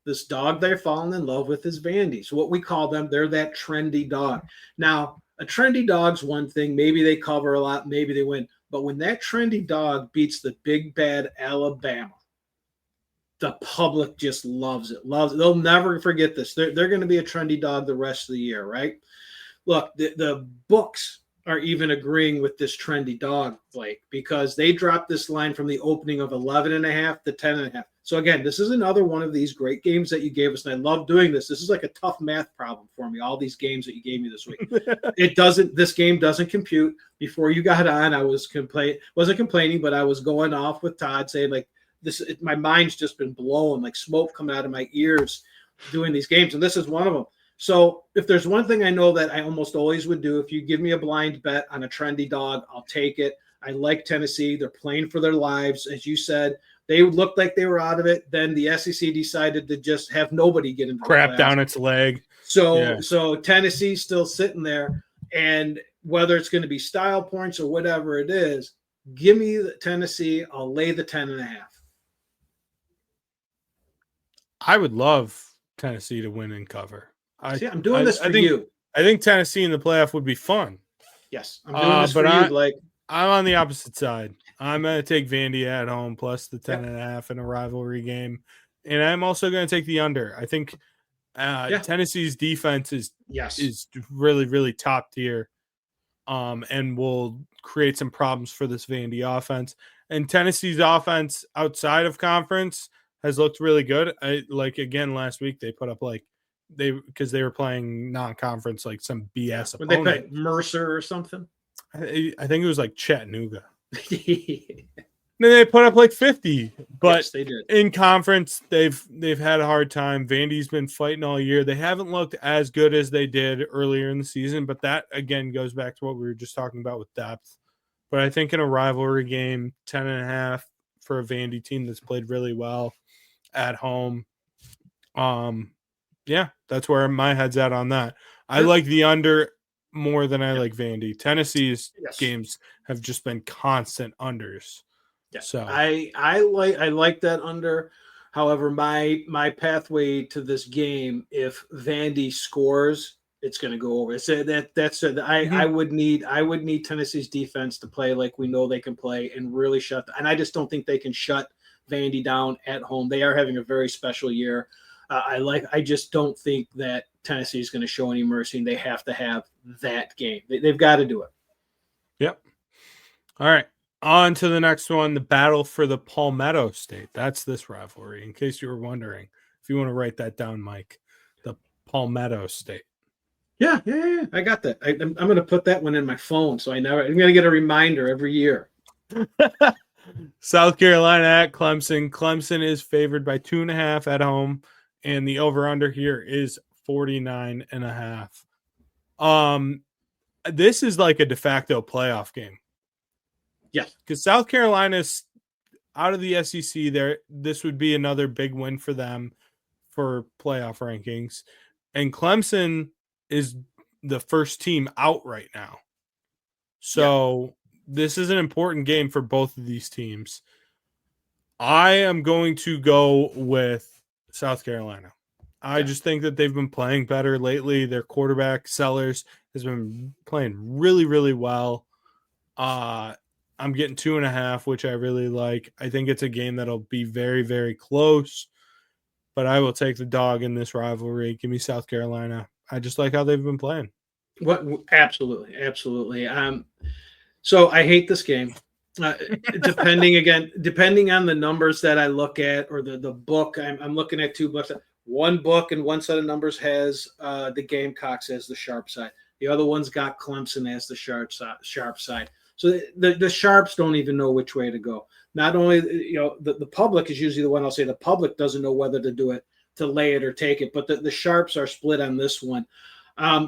This dog they're falling in love with is Vandy. So what we call them, they're that trendy dog. Now, a trendy dog's one thing. Maybe they cover a lot. Maybe they win. But when that trendy dog beats the big, bad Alabama, the public just loves it. They'll never forget this. They're going to be a trendy dog the rest of the year, right? Look, the books are even agreeing with this trendy dog, Blake, because they dropped this line from the opening of 11.5 to 10.5. So again, this is another one of these great games that you gave us, and I love doing this. This is like a tough math problem for me, all these games that you gave me this week. This game doesn't compute. Before you got on, I wasn't complaining, but I was going off with Todd saying, like, my mind's just been blown, like smoke coming out of my ears doing these games, and this is one of them. So if there's one thing I know that I almost always would do, if you give me a blind bet on a trendy dog, I'll take it. I like Tennessee. They're playing for their lives. As you said, they looked like they were out of it. Then the SEC decided to just have nobody get into crap down its leg. So Tennessee's still sitting there, and whether it's going to be style points or whatever it is, give me the Tennessee. I'll lay the 10.5. I would love Tennessee to win and cover. I'm doing this for you. I think Tennessee in the playoff would be fun. Yes, I'm doing this for you. Like, I'm on the opposite side. I'm going to take Vandy at home plus the 10.5 in a rivalry game, and I'm also going to take the under. I think Tennessee's defense is really, really top tier, and will create some problems for this Vandy offense. And Tennessee's offense outside of conference has looked really good. Again last week they put up because they were playing non-conference, like some BS opponent. They played Mercer or something. I think it was like Chattanooga. Then they put up like 50, but yes, they did. In conference they've had a hard time. Vandy's been fighting all year. They haven't looked as good as they did earlier in the season, but that again goes back to what we were just talking about with depth. But I think in a rivalry game, 10.5 for a Vandy team that's played really well at home. Yeah, that's where my head's at on that. I like the under more than I like Vandy. Tennessee's games have just been constant unders. Yeah. So I like that under. However, my pathway to this game, if Vandy scores, it's going to go over. I would need Tennessee's defense to play like we know they can play and really and I just don't think they can shut Vandy down at home. They are having a very special year. I just don't think that Tennessee is going to show any mercy, and they have to have that game. They've got to do it. Yep. All right. On to the next one, the battle for the Palmetto State. That's this rivalry, in case you were wondering. If you want to write that down, Mike, the Palmetto State. Yeah. I got that. I'm going to put that one in my phone, so I'm going to get a reminder every year. South Carolina at Clemson. Clemson is favored by 2.5 at home, and the over-under here is 49.5. This is like a de facto playoff game. Yeah, because South Carolina's out of the SEC. This would be another big win for them for playoff rankings, and Clemson is the first team out right now. So this is an important game for both of these teams. I am going to go with South Carolina. I just think that they've been playing better lately. Their quarterback, Sellers, has been playing really, really well. I'm getting 2.5, which I really like. I think it's a game that'll be very, very close, but I will take the dog in this rivalry. Give me South Carolina. I just like how they've been playing. Absolutely. So I hate this game. Depending on the numbers that I look at, or the book, I'm looking at two books. One book and one set of numbers has the Gamecocks as the sharp side. The other one's got Clemson as the sharp side. So the sharps don't even know which way to go. Not only, the public is usually the one. I'll say the public doesn't know whether to do it, to lay it or take it, but the sharps are split on this one.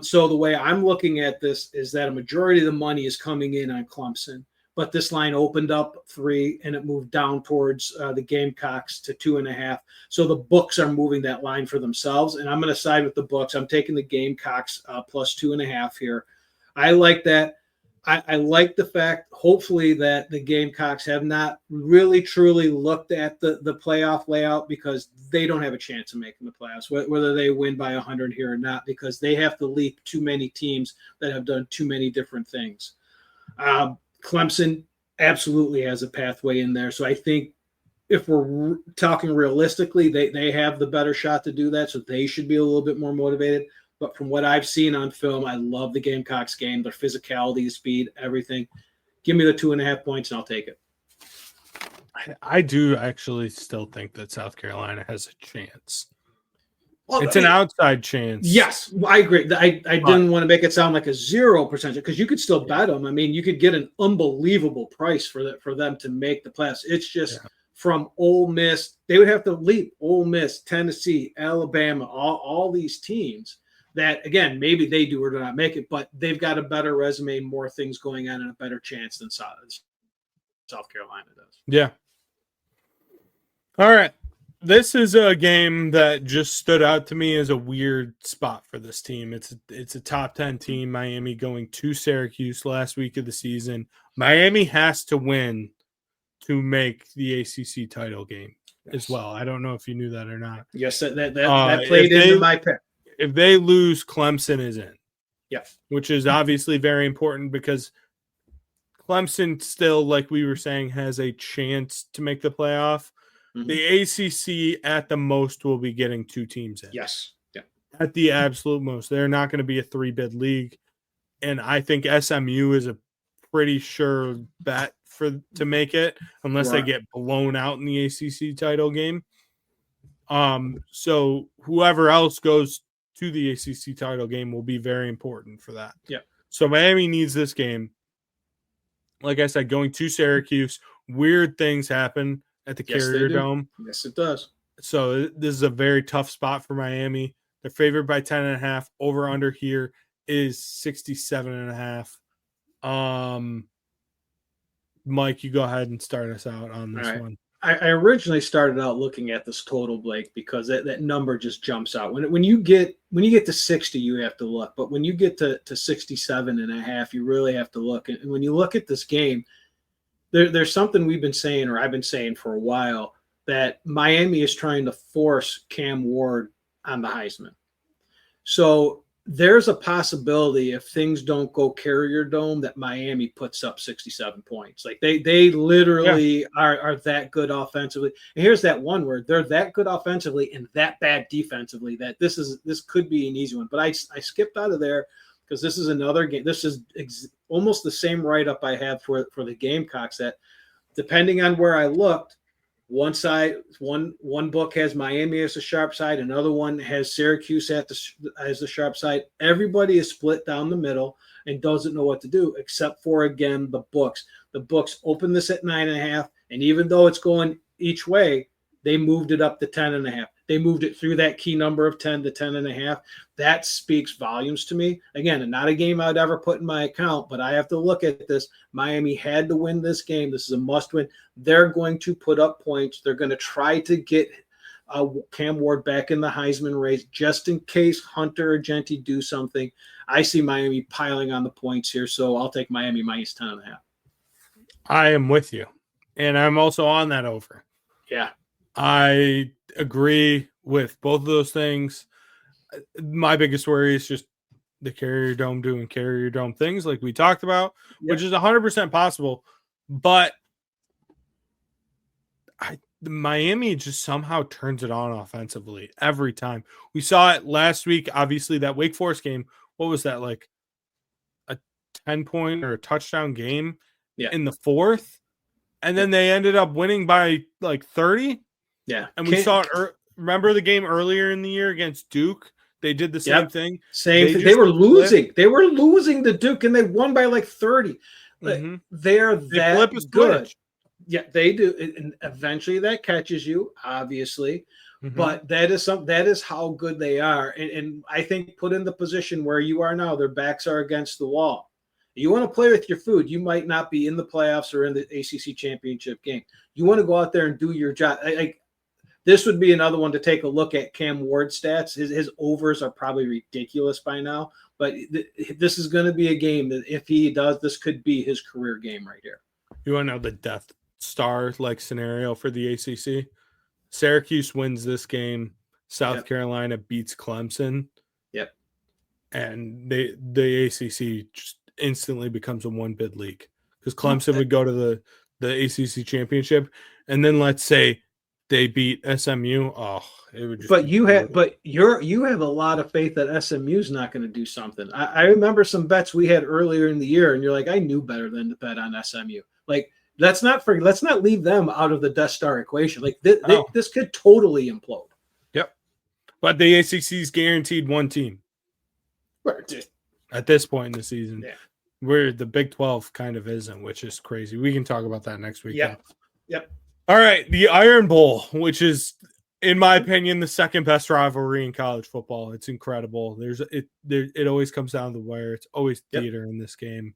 So the way I'm looking at this is that a majority of the money is coming in on Clemson, but this line opened up 3 and it moved down towards the Gamecocks to 2.5. So the books are moving that line for themselves, and I'm going to side with the books. I'm taking the Gamecocks plus 2.5 here. I like that. I like the fact, hopefully, that the Gamecocks have not really truly looked at the playoff layout, because they don't have a chance of making the playoffs, whether they win by 100 here or not, because they have to leap too many teams that have done too many different things. Clemson absolutely has a pathway in there. So I think if we're talking realistically, they have the better shot to do that, so they should be a little bit more motivated. But from what I've seen on film, I love the Gamecocks game, their physicality, speed, everything. Give me the 2.5 points, and I'll take it. I do actually still think that South Carolina has a chance. Well, It's an outside chance. Yes, I agree. I didn't want to make it sound like a 0% because you could still bet them. I mean, you could get an unbelievable price for them to make the playoffs. It's just from Ole Miss, they would have to leap Ole Miss, Tennessee, Alabama, all these teams that, again, maybe they do or do not make it, but they've got a better resume, more things going on, and a better chance than South Carolina does. Yeah. All right. This is a game that just stood out to me as a weird spot for this team. It's a top 10 team, Miami going to Syracuse last week of the season. Miami has to win to make the ACC title game as well. I don't know if you knew that or not. Yes, that played into my pick. If they lose, Clemson is in. Yes. Which is obviously very important because Clemson still, like we were saying, has a chance to make the playoff. Mm-hmm. The ACC at the most will be getting 2 teams in. Yes. Yeah. At the absolute most. They're not going to be a 3-bid league. And I think SMU is a pretty sure bet to make it unless they get blown out in the ACC title game. So whoever else goes to the ACC title game will be very important for that. Yeah. So Miami needs this game. Like I said, going to Syracuse, weird things happen at the Carrier Dome. Yes, it does. So this is a very tough spot for Miami. They're favored by 10.5. Over under here is 67.5. Mike, you go ahead and start us out on this one. I originally started out looking at this total, Blake, because that number just jumps out. When you get to 60, you have to look. But when you get to 67.5, you really have to look. And when you look at this game, there's something we've been saying, or I've been saying for a while, that Miami is trying to force Cam Ward on the Heisman. So there's a possibility if things don't go Carrier Dome that Miami puts up 67 points. Like they literally are that good offensively. And here's that one word: they're that good offensively and that bad defensively that this could be an easy one. But I skipped out of there because this is another game. This is almost the same write-up I had for the Gamecocks that, depending on where I looked, one book has Miami as the sharp side, another one has Syracuse as the sharp side. Everybody is split down the middle and doesn't know what to do, except for, again, the books. The books open this at 9.5, and even though it's going each way, they moved it up to 10.5. They moved it through that key number of 10 to 10.5. That speaks volumes to me. Again, not a game I'd ever put in my account, but I have to look at this. Miami had to win this game. This is a must win. They're going to put up points. They're going to try to get Cam Ward back in the Heisman race just in case Hunter or Genty do something. I see Miami piling on the points here, so I'll take Miami minus 10.5. I am with you, and I'm also on that over. Yeah. I agree with both of those things. My biggest worry is just the Carrier Dome doing Carrier Dome things like we talked about, which is 100% possible. But Miami just somehow turns it on offensively every time. We saw it last week. Obviously, that Wake Forest game, what was that, like a 10-point or a touchdown game in the fourth? And then they ended up winning by like 30. Yeah. And we saw it. Remember the game earlier in the year against Duke? They did the same thing. Same thing. They were losing. They were losing to Duke, and they won by like 30. Mm-hmm. They're that good. Switch. Yeah, they do. And eventually that catches you, obviously. Mm-hmm. But that is how good they are. And I think put in the position where you are now, their backs are against the wall. You want to play with your food. You might not be in the playoffs or in the ACC championship game. You want to go out there and do your job. This would be another one to take a look at Cam Ward's stats. His overs are probably ridiculous by now, but this is going to be a game that if he does, this could be his career game right here. You want to know the Death Star-like scenario for the ACC? Syracuse wins this game. South Carolina beats Clemson. Yep. And the ACC just instantly becomes a one-bid league because Clemson would go to the ACC championship. and then let's say they beat SMU. Oh, it would just. But you have a lot of faith that SMU's not going to do something. I remember some bets we had earlier in the year, and you're like, I knew better than to bet on SMU. Like, let's not leave them out of the Death Star equation. Like this could totally implode. Yep. But the ACC's guaranteed one team at this point in the season. Yeah. Where the Big 12 kind of isn't, which is crazy. We can talk about that next week. Yep. All right, the Iron Bowl, which is, in my opinion, the second best rivalry in college football. It's incredible. It always comes down to the wire. It's always theater in this game.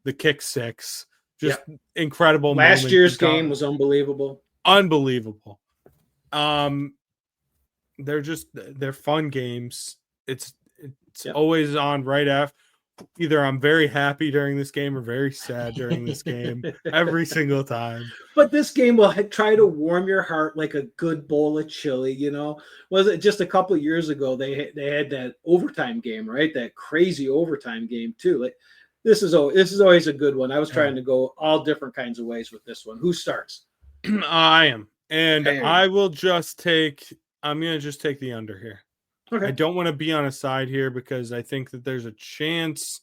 The kick six, just incredible. Last year's game was unbelievable. Unbelievable. They're fun games. It's always on right after. Either I'm very happy during this game or very sad during this game every single time. But this game will try to warm your heart like a good bowl of chili, you know. Was it just a couple of years ago they had that overtime game, right? That crazy overtime game too. Like this is always a good one. I was trying to go all different kinds of ways with this one. Who starts? I am. And I'm going to just take the under here. Okay. I don't want to be on a side here because I think that there's a chance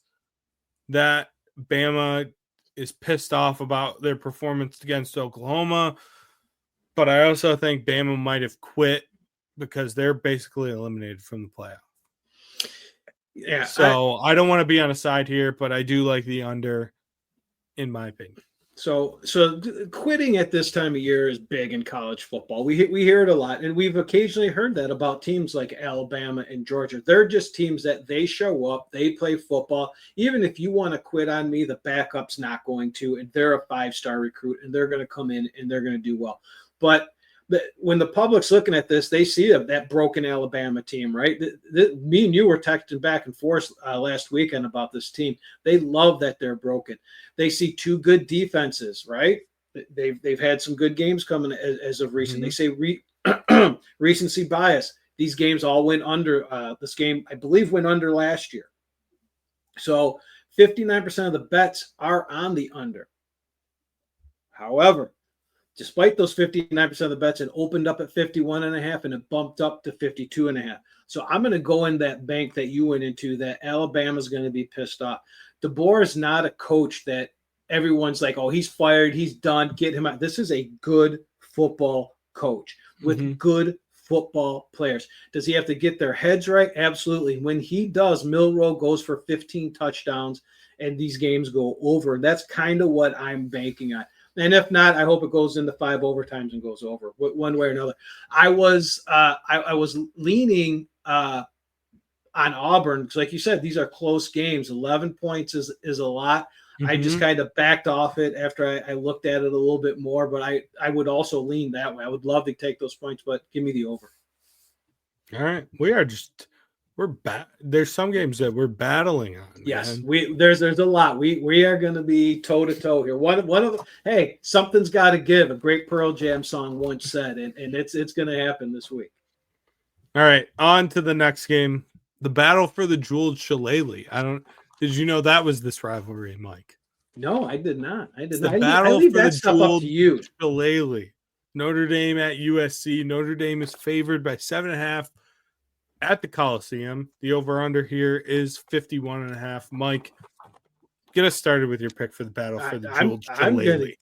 that Bama is pissed off about their performance against Oklahoma. But I also think Bama might have quit because they're basically eliminated from the playoff. Yeah. So I don't want to be on a side here, but I do like the under, in my opinion. So quitting at this time of year is big in college football. We hear it a lot, and we've occasionally heard that about teams like Alabama and Georgia. They're just teams that they show up, they play football. Even if you want to quit on me, the backup's not going to, and they're a 5-star recruit, and they're going to come in and they're going to do well. But when the public's looking at this, they see that broken Alabama team, right? Me and you were texting back and forth last weekend about this team. They love that they're broken. They see two good defenses, right? They've had some good games coming as of recent. Mm-hmm. They say recency bias. These games all went under. This game, I believe, went under last year. So 59% of the bets are on the under. However, despite those 59% of the bets, it opened up at 51.5 and it bumped up to 52.5. So I'm going to go in that bank that you went into, that Alabama's going to be pissed off. DeBoer is not a coach that everyone's like, oh, he's fired, he's done, get him out. This is a good football coach with good football players. Does he have to get their heads right? Absolutely. When he does, Milroe goes for 15 touchdowns and these games go over. That's kind of what I'm banking on. And if not, I hope it goes into 5 overtimes and goes over one way or another. I was leaning on Auburn because, like you said, these are close games. 11 points is a lot. Mm-hmm. I just kind of backed off it after I looked at it a little bit more. But I would also lean that way. I would love to take those points, but give me the over. All right, there's some games that we're battling on. Yes, man. There's a lot. We are going to be toe to toe here. One of the, hey, something's got to give. A great Pearl Jam song once said, and it's going to happen this week. All right, on to the next game, the battle for the jeweled shillelagh. Did you know that was this rivalry, Mike? No, I did not. The battle for the jeweled shillelagh. Notre Dame at USC. Notre Dame is favored by 7.5. At the Coliseum. The over-under here is 51.5. Mike, get us started with your pick for the battle for the jeweled shillelagh.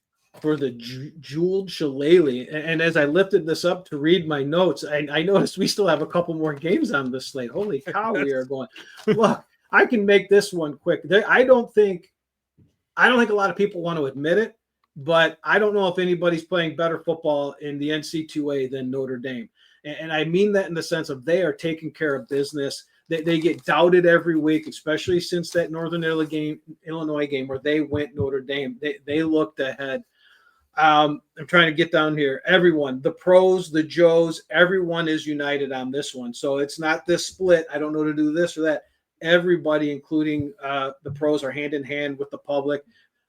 For the jeweled shillelagh. And as I lifted this up to read my notes, I noticed we still have a couple more games on this slate. Holy cow, we are going. Look, I can make this one quick. I don't think a lot of people want to admit it, but I don't know if anybody's playing better football in the NC2A than Notre Dame. And I mean that in the sense of they are taking care of business. They get doubted every week, especially since that Northern Illinois game where they went Notre Dame. They looked ahead. I'm trying to get down here. Everyone, the pros, the Joes, everyone is united on this one. So it's not this split. I don't know to do this or that. Everybody, including the pros, are hand in hand with the public,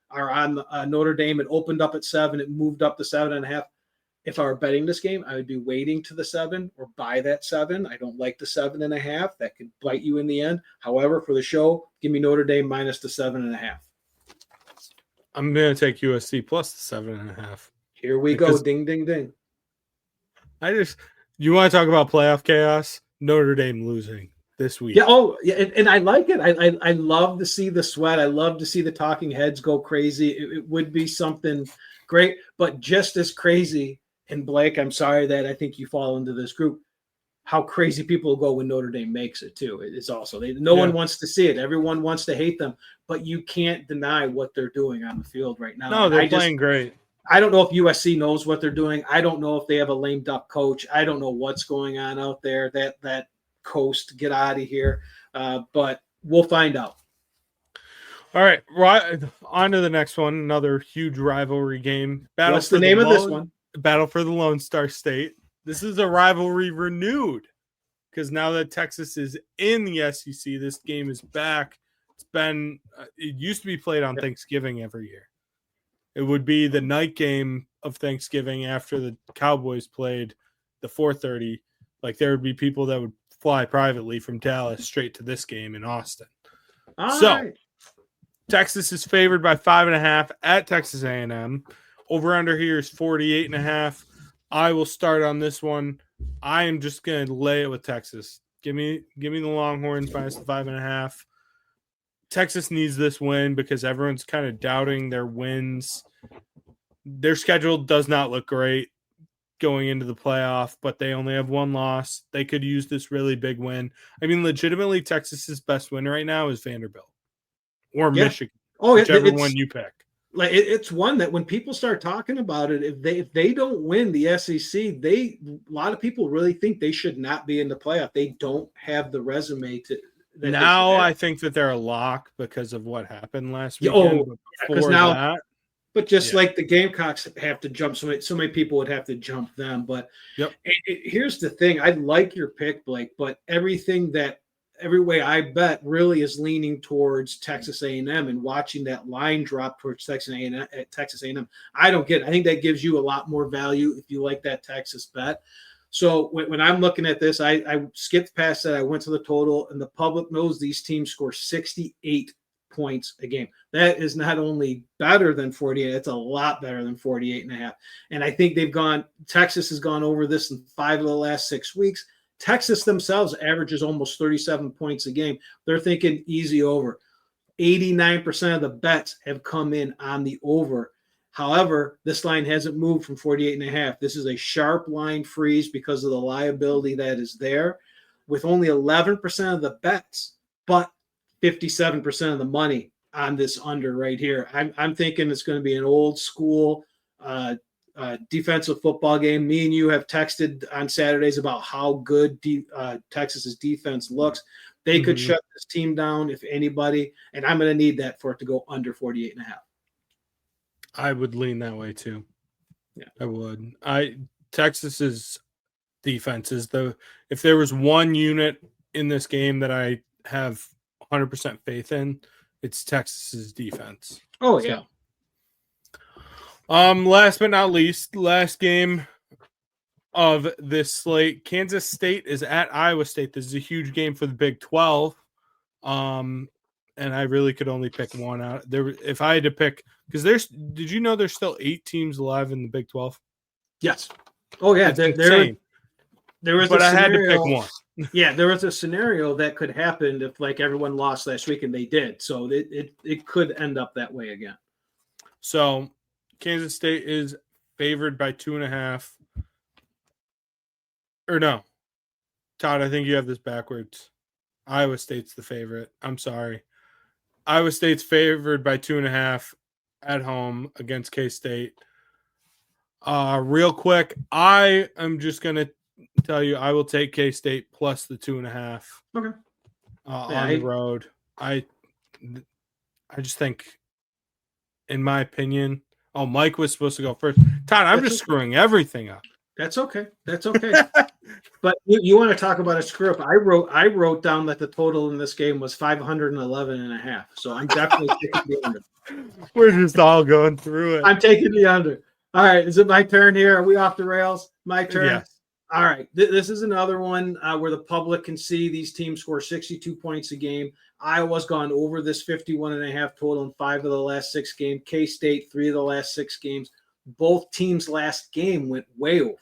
are on Notre Dame. It opened up at 7. It moved up to 7.5. If I were betting this game, I would be waiting to the 7 or buy that 7. I don't like the 7.5. That could bite you in the end. However, for the show, give me Notre Dame minus the 7.5. I'm going to take USC plus the 7.5. Here we go. Ding, ding, ding. You want to talk about playoff chaos? Notre Dame losing this week. Yeah. Oh, yeah. And I like it. I love to see the sweat. I love to see the talking heads go crazy. It would be something great, but just as crazy. And Blake, I'm sorry that I think you fall into this group. How crazy people go when Notre Dame makes it too. It's also no one wants to see it. Everyone wants to hate them, but you can't deny what they're doing on the field right now. No, they're playing great. I don't know if USC knows what they're doing. I don't know if they have a lame duck coach. I don't know what's going on out there. That coast, get out of here. But we'll find out. All right, on to the next one. Another huge rivalry game. What's the name of this one? Battle for the Lone Star State. This is a rivalry renewed because now that Texas is in the SEC, this game is back. It used to be played on Thanksgiving every year. It would be the night game of Thanksgiving after the Cowboys played the 4:30. Like there would be people that would fly privately from Dallas straight to this game in Austin. All right. Texas is favored by 5.5 at Texas A&M. Over under here is 48.5. I will start on this one. I am just going to lay it with Texas. Give me the Longhorns minus the 5.5. Texas needs this win because everyone's kind of doubting their wins. Their schedule does not look great going into the playoff, but they only have one loss. They could use this really big win. I mean, legitimately, Texas's best win right now is Vanderbilt or Michigan, whichever one you pick. Like it's one that when people start talking about it, if they don't win the SEC, a lot of people really think they should not be in the playoff. They don't have the resume to. Now I think that they're a lock because of what happened last weekend. But just like the Gamecocks have to jump, so many people would have to jump them. But here's the thing: I like your pick, Blake, but every way I bet really is leaning towards Texas A&M and watching that line drop towards Texas A&M. I don't get it. I think that gives you a lot more value if you like that Texas bet. So when I'm looking at this, I skipped past that. I went to the total, and the public knows these teams score 68 points a game. That is not only better than 48, it's a lot better than 48.5. And I think Texas has gone over this in 5 of the last 6 weeks. Texas themselves averages almost 37 points a game. They're thinking easy over. 89% of the bets have come in on the over. However, this line hasn't moved from 48.5. This is a sharp line freeze because of the liability that is there, with only 11% of the bets, but 57% of the money on this under right here. I'm thinking it's going to be an old school defensive football game. Me and you have texted on Saturdays about how good Texas's defense looks. They could shut this team down if anybody, and I'm going to need that for it to go under 48.5. I would lean that way too. Yeah, I would. Texas's defense is if there was one unit in this game that I have 100% faith in, it's Texas's defense. Oh yeah. Last but not least, last game of this slate, Kansas State is at Iowa State. This is a huge game for the Big 12. And I really could only pick one out there. If I had to pick, because did you know there's still 8 teams alive in the Big 12? Yes. Oh yeah. There was, but I had to pick one. Yeah, there was a scenario that could happen if like everyone lost last week, and they did. So it could end up that way again. So Kansas State is favored by 2.5. Or no, Todd, I think you have this backwards. Iowa State's the favorite. I'm sorry. Iowa State's favored by 2.5 at home against K-State. Real quick, I am just going to tell you I will take K-State plus the 2.5. Okay. On the road. I just think, in my opinion, Mike was supposed to go first. Todd, I'm just screwing everything up. That's okay. But you want to talk about a screw up? I wrote down that the total in this game was 511.5. So I'm definitely taking the under. We're just all going through it. I'm taking the under. All right. Is it my turn here? Are we off the rails? My turn? Yes. All right. This is another one where the public can see these teams score 62 points a game. Iowa's gone over this 51.5 total in 5 of the last 6 games. K-State, 3 of the last 6 games. both teams' last game went way over.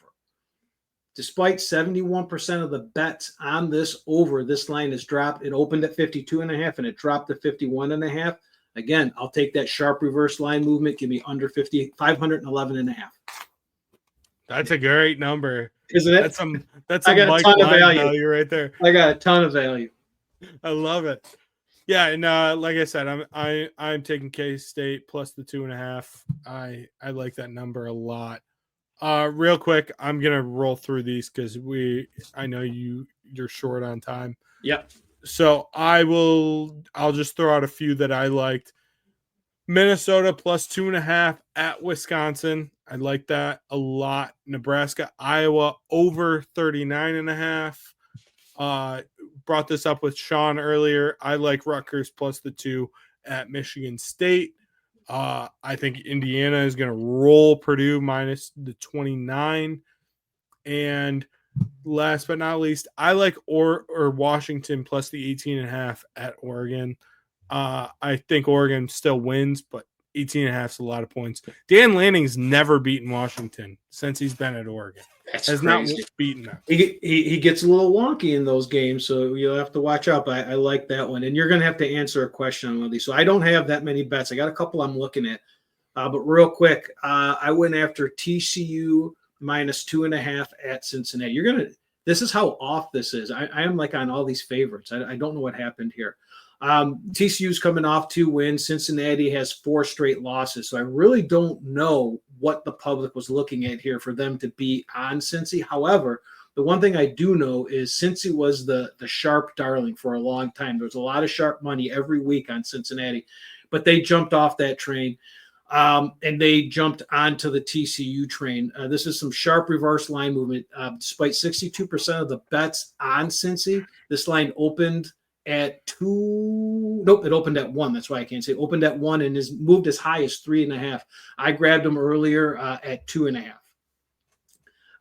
Despite 71% of the bets on this over, this line has dropped. It opened at 52.5 and it dropped to 51.5. Again, I'll take that sharp reverse line movement. Give me under 50, 511.5. That's a great number. Isn't it? That's a Mike line value right there. I got a ton of value. I love it. Yeah, and like I said, I'm taking K-State plus the 2.5. I like that number a lot. Real quick, I'm gonna roll through these because I know you're short on time. Yep. So I'll just throw out a few that I liked. Minnesota plus 2.5 at Wisconsin. I like that a lot. Nebraska, Iowa over 39.5. Brought this up with Sean earlier. I like Rutgers plus the 2 at Michigan State. I think Indiana is going to roll Purdue minus the 29. And last but not least, I like or Washington plus the 18.5 at Oregon. I think Oregon still wins, but 18.5 is a lot of points. Dan Lanning's never beaten Washington since he's been at Oregon. Has not beaten them. He gets a little wonky in those games, so you'll have to watch out. I like that one. And you're going to have to answer a question on one of these. So I don't have that many bets. I got a couple I'm looking at. But real quick, I went after TCU minus 2.5 at Cincinnati. This is how off this is. I am like on all these favorites. I don't know what happened here. TCU's coming off 2 wins. Cincinnati has 4 straight losses. So I really don't know what the public was looking at here for them to be on Cincy. However, the one thing I do know is Cincy was the sharp darling for a long time. There was a lot of sharp money every week on Cincinnati, but they jumped off that train. And they jumped onto the TCU train. This is some sharp reverse line movement. Despite 62% of the bets on Cincy, this line opened at 2. Nope, it opened at 1. That's why I can't say opened at 1 and is moved as high as 3.5. I grabbed them earlier at 2.5.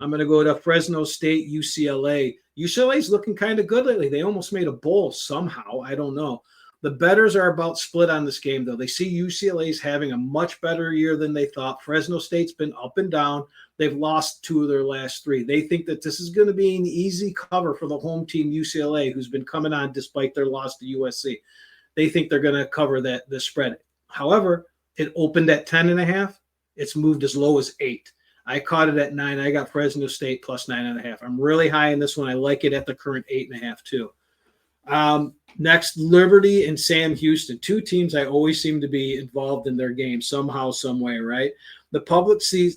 I'm going to go to Fresno State, UCLA. UCLA's looking kind of good lately. They almost made a bowl somehow. I don't know. The bettors are about split on this game, though. They see UCLA's having a much better year than they thought. Fresno State's been up and down. They've lost 2 of their last 3. They think that this is going to be an easy cover for the home team, UCLA, who's been coming on despite their loss to USC. They think they're going to cover the spread. However, it opened at 10.5. It's moved as low as 8. I caught it at 9. I got Fresno State plus 9.5. I'm really high in this one. I like it at the current 8.5 too. Next, Liberty and Sam Houston, 2 teams I always seem to be involved in their game somehow, some way, right? The public sees.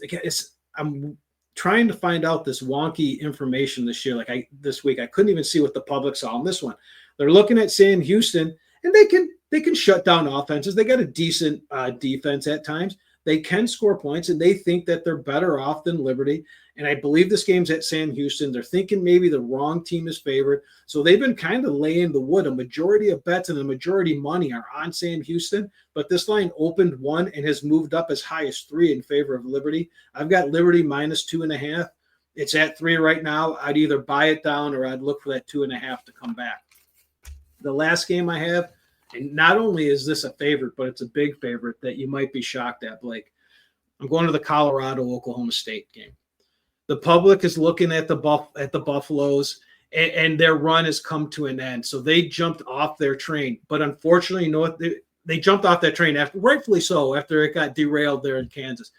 I'm trying to find out this wonky information this year. This week, I couldn't even see what the public saw on this one. They're looking at Sam Houston, and they can shut down offenses. They got a decent defense at times. They can score points, and they think that they're better off than Liberty. And I believe this game's at Sam Houston. They're thinking maybe the wrong team is favored. So they've been kind of laying the wood. A majority of bets and a majority money are on Sam Houston. But this line opened 1 and has moved up as high as 3 in favor of Liberty. I've got Liberty minus 2.5. It's at 3 right now. I'd either buy it down or I'd look for that 2.5 to come back. The last game I have, and not only is this a favorite, but it's a big favorite that you might be shocked at, Blake. I'm going to the Colorado-Oklahoma State game. The public is looking at the Buffaloes, and their run has come to an end. So they jumped off their train. But unfortunately, you know what? They jumped off that train, rightfully so, after it got derailed there in Kansas.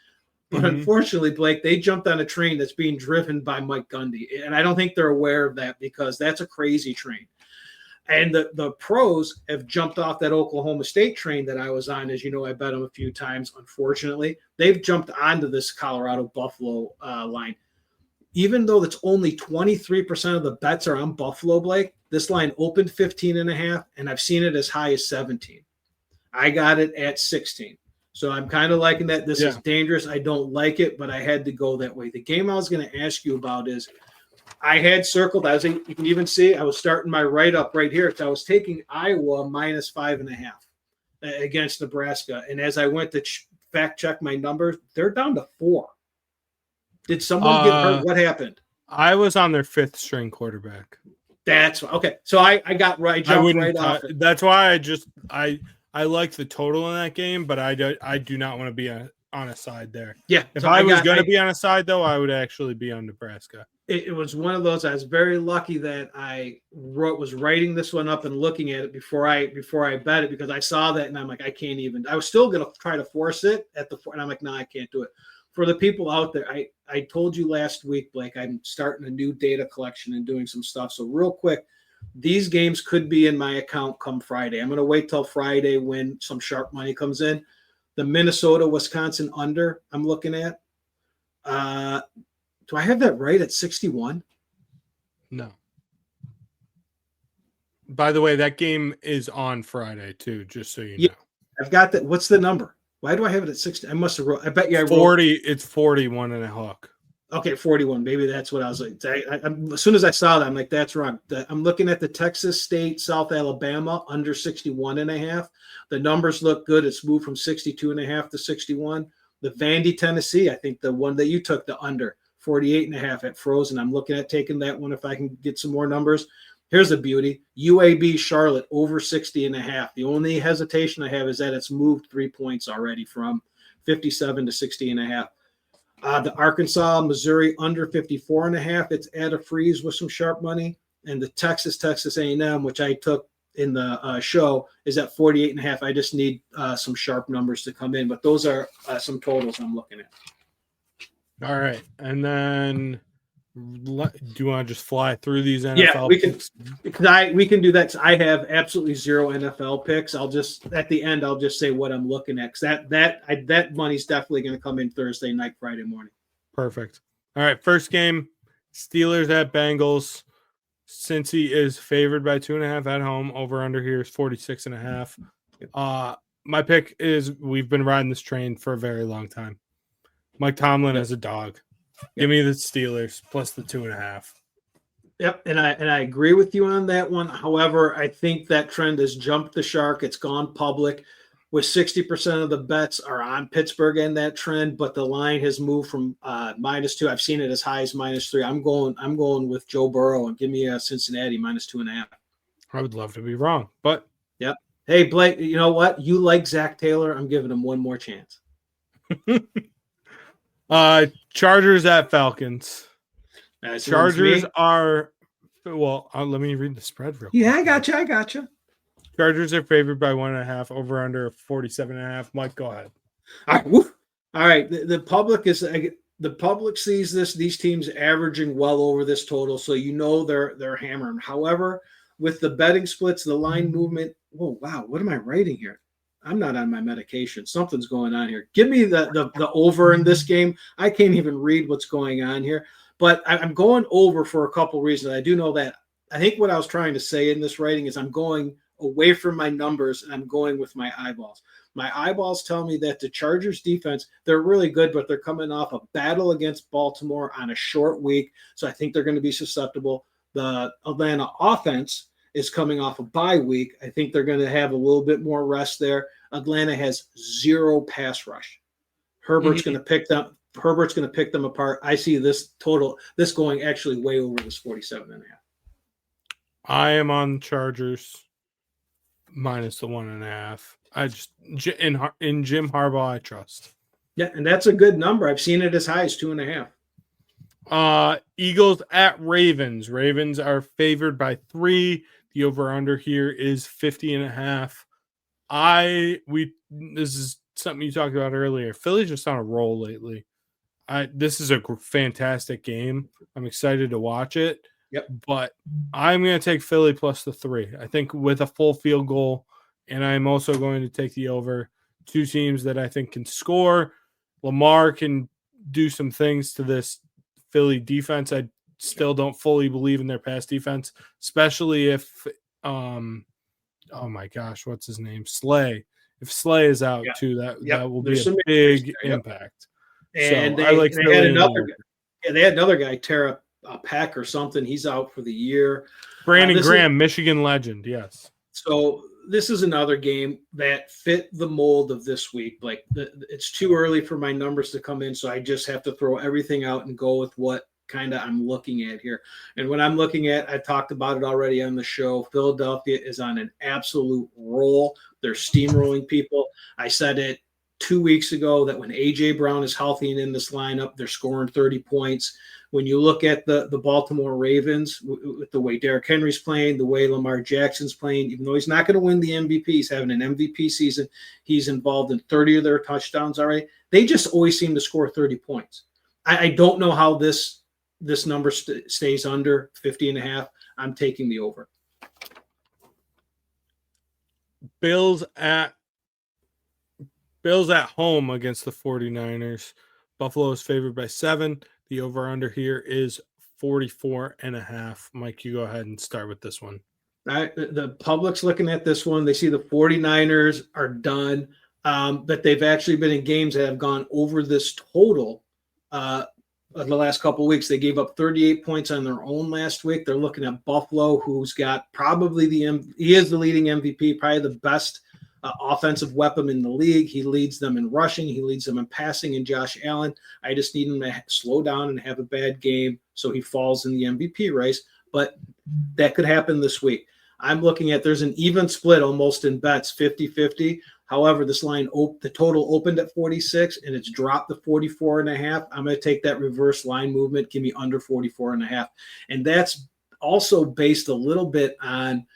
But unfortunately, Blake, they jumped on a train that's being driven by Mike Gundy. And I don't think they're aware of that because that's a crazy train. And the pros have jumped off that Oklahoma State train that I was on. As you know, I bet them a few times. Unfortunately, they've jumped onto this Colorado Buffalo line. Even though that's only 23% of the bets are on Buffalo, Blake, this line opened 15.5, and I've seen it as high as 17. I got it at 16. So I'm kind of liking that. This is dangerous. I don't like it, but I had to go that way. The game I was going to ask you about is I had circled. You can even see I was starting my write-up right here. I was taking Iowa minus 5.5 against Nebraska. And as I went to fact check my numbers, they're down to 4. Did someone get hurt? What happened? I was on their 5th string quarterback. That's okay. So I got right. Jumped right off. That's why I liked the total in that game, but I do not want to be on a side there. Yeah. If so I was going to be on a side, though, I would actually be on Nebraska. It was one of those. I was very lucky that I was writing this one up and looking at it before I bet it, because I saw that and I'm like, I can't even. I was still going to try to force it and I'm like, no, I can't do it. For the people out there, I told you last week, Blake, I'm starting a new data collection and doing some stuff. So real quick, these games could be in my account come Friday. I'm going to wait till Friday when some sharp money comes in. The Minnesota-Wisconsin under I'm looking at. Do I have that right at 61? No. By the way, that game is on Friday too, just so you know. I've got that. What's the number? Why do I have it at 60? I must have wrote. I bet you I wrote 40. It's 41 and a hook. Okay, 41. Maybe that's what I was like. As soon as I saw that, I'm like, that's wrong. I'm looking at the Texas State, South Alabama under 61 and a half. The numbers look good. It's moved from 62 and a half to 61. The Vandy, Tennessee, I think the one that you took, the under 48 and a half at Frozen. I'm looking at taking that one if I can get some more numbers. Here's the beauty. UAB Charlotte over 60 and a half. The only hesitation I have is that it's moved 3 points already from 57 to 60 and a half. The Arkansas, Missouri under 54 and a half. It's at a freeze with some sharp money. And the Texas A&M, which I took in the show, is at 48 and a half. I just need some sharp numbers to come in, but those are some totals I'm looking at. All right. And then do you want to just fly through these NFL? Yeah, we can. picks? We can do that. I have absolutely zero NFL picks. I'll just at the end. I'll just say what I'm looking at. Cause that money's definitely going to come in Thursday night, Friday morning. Perfect. All right. First game, Steelers at Bengals. Cincy is favored by 2.5 at home. Over under here is 46.5. My pick is we've been riding this train for a very long time. Mike Tomlin as a dog. Give me the Steelers plus the 2.5. Yep, and I agree with you on that one. However, I think that trend has jumped the shark. It's gone public. With 60% of the bets are on Pittsburgh and that trend, but the line has moved from -2. I've seen it as high as -3. I'm going with Joe Burrow and give me a Cincinnati -2.5. I would love to be wrong, but yep. Hey Blake, you know what? You like Zach Taylor? I'm giving him one more chance. Chargers at Falcons. Chargers are let me read the spread real quick. Yeah, I got you. Chargers are favored by 1.5, over under 47.5. Mike, go ahead. All right. The public sees these teams averaging well over this total, so you know they're hammering. However, with the betting splits, the line movement. Oh wow, what am I writing here? I'm not on my medication. Something's going on here. Give me the over in this game. I can't even read what's going on here. But I'm going over for a couple reasons. I do know that. I think what I was trying to say in this writing is I'm going away from my numbers and I'm going with my eyeballs. My eyeballs tell me that the Chargers defense, they're really good, but they're coming off a battle against Baltimore on a short week. So I think they're going to be susceptible. The Atlanta offense is coming off a bye week. I think they're going to have a little bit more rest there. Atlanta has zero pass rush. Herbert's going to pick them apart. I see this going actually way over this 47.5. I am on Chargers minus the 1.5. I just in Jim Harbaugh I trust. Yeah, and that's a good number. I've seen it as high as 2.5. Eagles at Ravens. Ravens are favored by 3. The over-under here is 50.5. This is something you talked about earlier. Philly's just on a roll lately. This is a fantastic game. I'm excited to watch it. Yep. But I'm going to take Philly plus the 3. I think with a full field goal, and I'm also going to take the over. Two teams that I think can score. Lamar can do some things to this Philly defense. I still don't fully believe in their pass defense, especially if oh my gosh, what's his name? Slay. If Slay is out too, that will be a big impact. And so they had another guy tear up a pec or something. He's out for the year. Brandon Graham, Michigan legend. Yes. So this is another game that fit the mold of this week. Like it's too early for my numbers to come in, so I just have to throw everything out and go with what kind of I'm looking at here. And what I'm looking at, I talked about it already on the show. Philadelphia is on an absolute roll. They're steamrolling people. I said it 2 weeks ago that when A.J. Brown is healthy and in this lineup, they're scoring 30 points. When you look at the Baltimore Ravens, with the way Derrick Henry's playing, the way Lamar Jackson's playing, even though he's not going to win the MVP, he's having an MVP season. He's involved in 30 of their touchdowns already. They just always seem to score 30 points. I don't know how this number stays under 50.5. I'm taking the over. Bills at home against the 49ers. Buffalo is favored by 7. The over-under here is 44.5. Mike, you go ahead and start with this one. The public's looking at this one. They see the 49ers are done, but they've actually been in games that have gone over this total the last couple of weeks. They gave up 38 points on their own last week. They're looking at Buffalo, who's got probably he is the leading MVP, probably the best offensive weapon in the league. He leads them in rushing. He leads them in passing. And Josh Allen, I just need him to slow down and have a bad game so he falls in the MVP race. But that could happen this week. I'm looking at there's an even split almost in bets, 50-50. However, this line, the total opened at 46 and it's dropped to 44.5. I'm going to take that reverse line movement, give me under 44.5. And that's also based a little bit on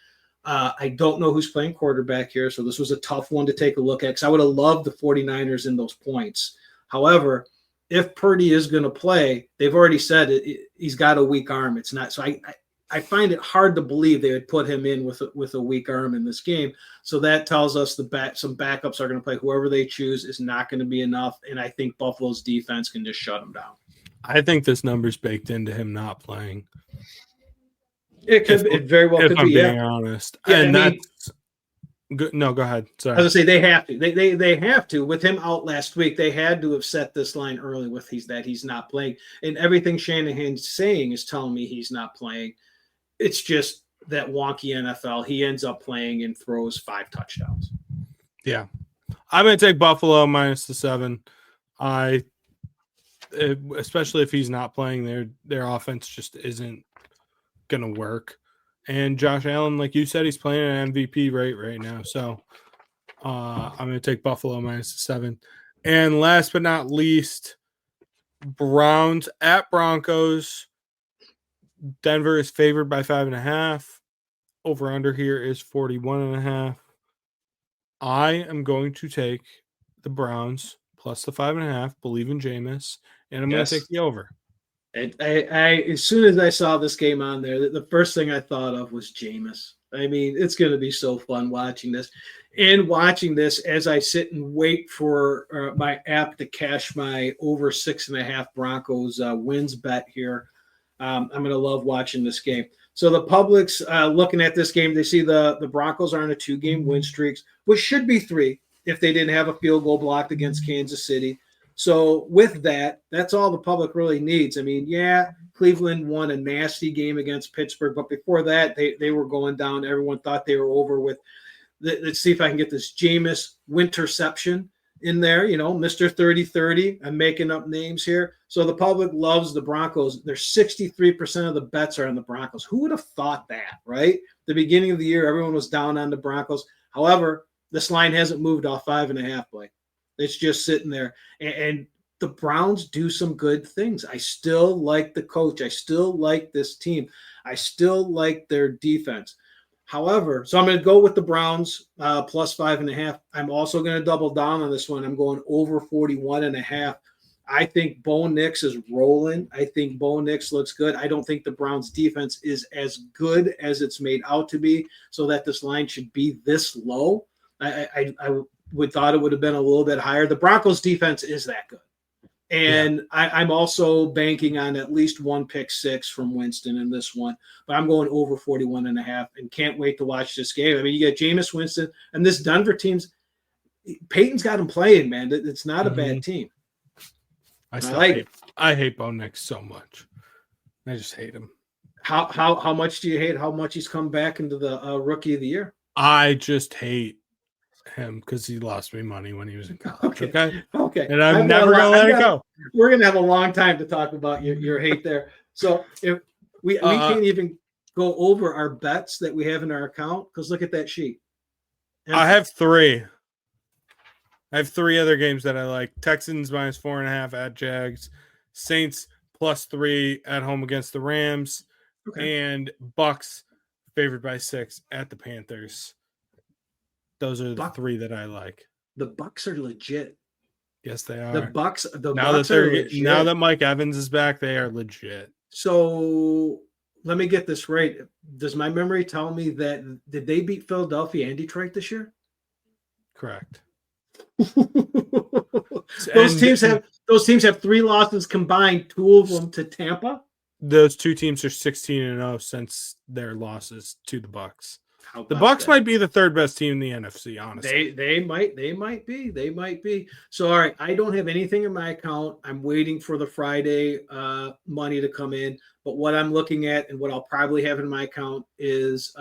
I don't know who's playing quarterback here, so this was a tough one to take a look at because I would have loved the 49ers in those points. However, if Purdy is going to play, they've already said he's got a weak arm. It's not so. I find it hard to believe they would put him in with a weak arm in this game. So that tells us some backups are going to play. Whoever they choose is not going to be enough, and I think Buffalo's defense can just shut him down. I think this number's baked into him not playing. It very well could be. If I'm being honest, yeah, and that's good. No, go ahead. Sorry. I was gonna say they have to. They have to. With him out last week, they had to have set this line early with he's not playing. And everything Shanahan's saying is telling me he's not playing. It's just that wonky NFL. He ends up playing and throws 5 touchdowns. Yeah, I'm gonna take Buffalo minus the 7. Especially if he's not playing, their offense just isn't gonna work. And Josh Allen, like you said, he's playing an MVP right now. So I'm gonna take Buffalo minus the 7. And last but not least, Browns at Broncos. Denver is favored by 5.5. Over under here is 41.5. I am going to take the Browns plus the 5.5. Believe in Jameis, and I'm going to take the over. And I as soon as I saw this game on there, the first thing I thought of was Jameis. I mean, it's going to be so fun watching this. And watching this as I sit and wait for my app to cash my over 6.5 Broncos wins bet here. I'm going to love watching this game. So the public's looking at this game. They see the Broncos are on a 2-game win streaks, which should be 3 if they didn't have a field goal blocked against Kansas City. So with that, that's all the public really needs. I mean, yeah, Cleveland won a nasty game against Pittsburgh, but before that, they were going down. Everyone thought they were over with. Let's see if I can get this Jameis Winterception in there, Mr. 30-30. I'm making up names here. So the public loves the Broncos. There's 63% of the bets are on the Broncos. Who would have thought that, right? The beginning of the year, everyone was down on the Broncos. However, this line hasn't moved off 5.5, Blake. It's just sitting there. And the Browns do some good things. I still like the coach. I still like this team. I still like their defense. However, so I'm going to go with the Browns plus 5.5. I'm also going to double down on this one. I'm going over 41.5. I think Bo Nix is rolling. I think Bo Nix looks good. I don't think the Browns defense is as good as it's made out to be, so that this line should be this low. I would thought it would have been a little bit higher. The Broncos defense is that good. And yeah. I'm also banking on at least 1 pick 6 from Winston in this one, but I'm going over 41.5 and can't wait to watch this game. I mean, you got Jameis Winston and this Denver team's Peyton's got him playing, man. It's not a bad team. I hate Bo Nix so much. I just hate him. How much do you hate how much he's come back into the rookie of the year? I just hate him because he lost me money when he was in college. Okay. And I'm never gonna let it go. We're gonna have a long time to talk about your hate there. So if we can't even go over our bets that we have in our account, because look at that sheet. I have 3. I have 3 other games that I like. Texans -4.5 at Jags, Saints +3 at home against the Rams, and Bucks favored by 6 at the Panthers. Those are the 3 that I like. The Bucks are legit. Yes, they are. The Bucks are legit. Now that Mike Evans is back, they are legit. So let me get this right. Does my memory tell me that did they beat Philadelphia and Detroit this year? Correct. Those teams have 3 losses combined, 2 of them to Tampa. Those 2 teams are 16-0 since their losses to the Bucks. The Bucks might be the 3rd best team in the NFC, honestly. They might be. So all right, I don't have anything in my account. I'm waiting for the Friday money to come in. But what I'm looking at and what I'll probably have in my account is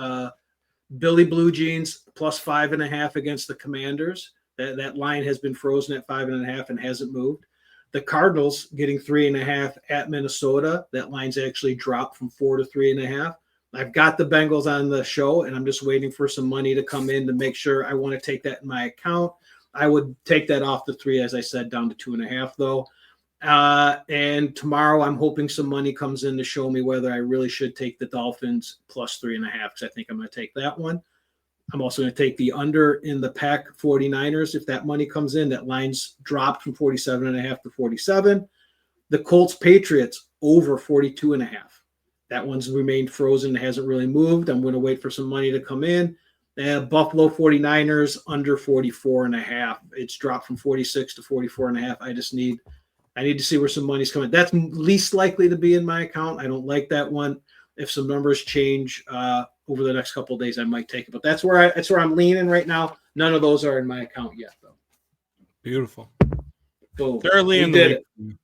Billy Blue Jeans +5.5 against the Commanders. That line has been frozen at 5.5 and hasn't moved. The Cardinals getting 3.5 at Minnesota. That line's actually dropped from 4 to 3.5. I've got the Bengals on the show, and I'm just waiting for some money to come in to make sure I want to take that in my account. I would take that off the 3, as I said, down to 2.5 though. And tomorrow I'm hoping some money comes in to show me whether I really should take the Dolphins +3.5, because I think I'm going to take that one. I'm also going to take the under in the Pack 49ers. If that money comes in, that line's dropped from 47.5 to 47. The Colts Patriots over 42.5. That one's remained frozen, hasn't really moved. I'm going to wait for some money to come in. Buffalo 49ers under 44.5. It's dropped from 46 to 44.5. I need to see where some money's coming. That's least likely to be in my account. I don't like that one. If some numbers change over the next couple of days, I might take it. But that's where I'm leaning right now. None of those are in my account yet, though. Beautiful. Boom. It's early in the week.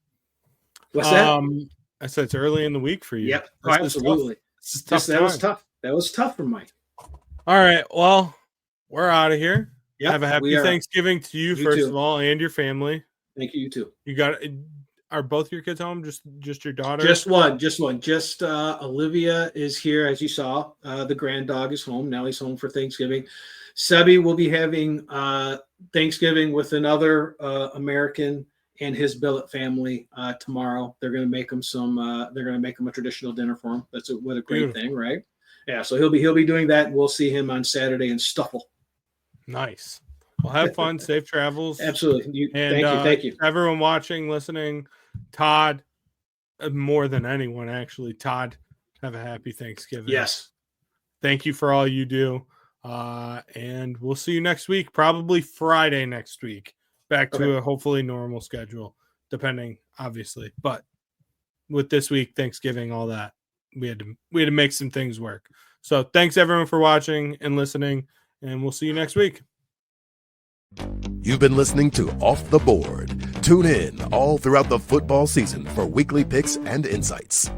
What's that? I said it's early in the week for you. Yep, absolutely. That was tough. That was tough for Mike. All right. Well, we're out of here. Yep, have a happy Thanksgiving to you first of all, and your family. Thank you. You too. You got. Are both your kids home? Just your daughter? Just one. Just Olivia is here, as you saw. The grand dog is home. Nellie's home for Thanksgiving. Sebi will be having Thanksgiving with another American and his billet family tomorrow. They're going to make him a traditional dinner for him. What a great thing, right? Yeah. So he'll be doing that. And we'll see him on Saturday in Stuffle. Nice. Well, have fun. Safe travels. Absolutely. Thank you. Everyone watching, listening, Todd, more than anyone, actually, Todd, have a happy Thanksgiving. Yes. Thank you for all you do. And we'll see you next week, probably Friday next week. Back to a hopefully normal schedule, depending, obviously. But with this week, Thanksgiving, all that, we had to make some things work. So thanks everyone for watching and listening, and we'll see you next week. You've been listening to Off the Board. Tune in all throughout the football season for weekly picks and insights.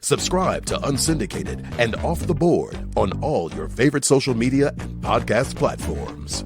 Subscribe to Unsyndicated and Off the Board on all your favorite social media and podcast platforms.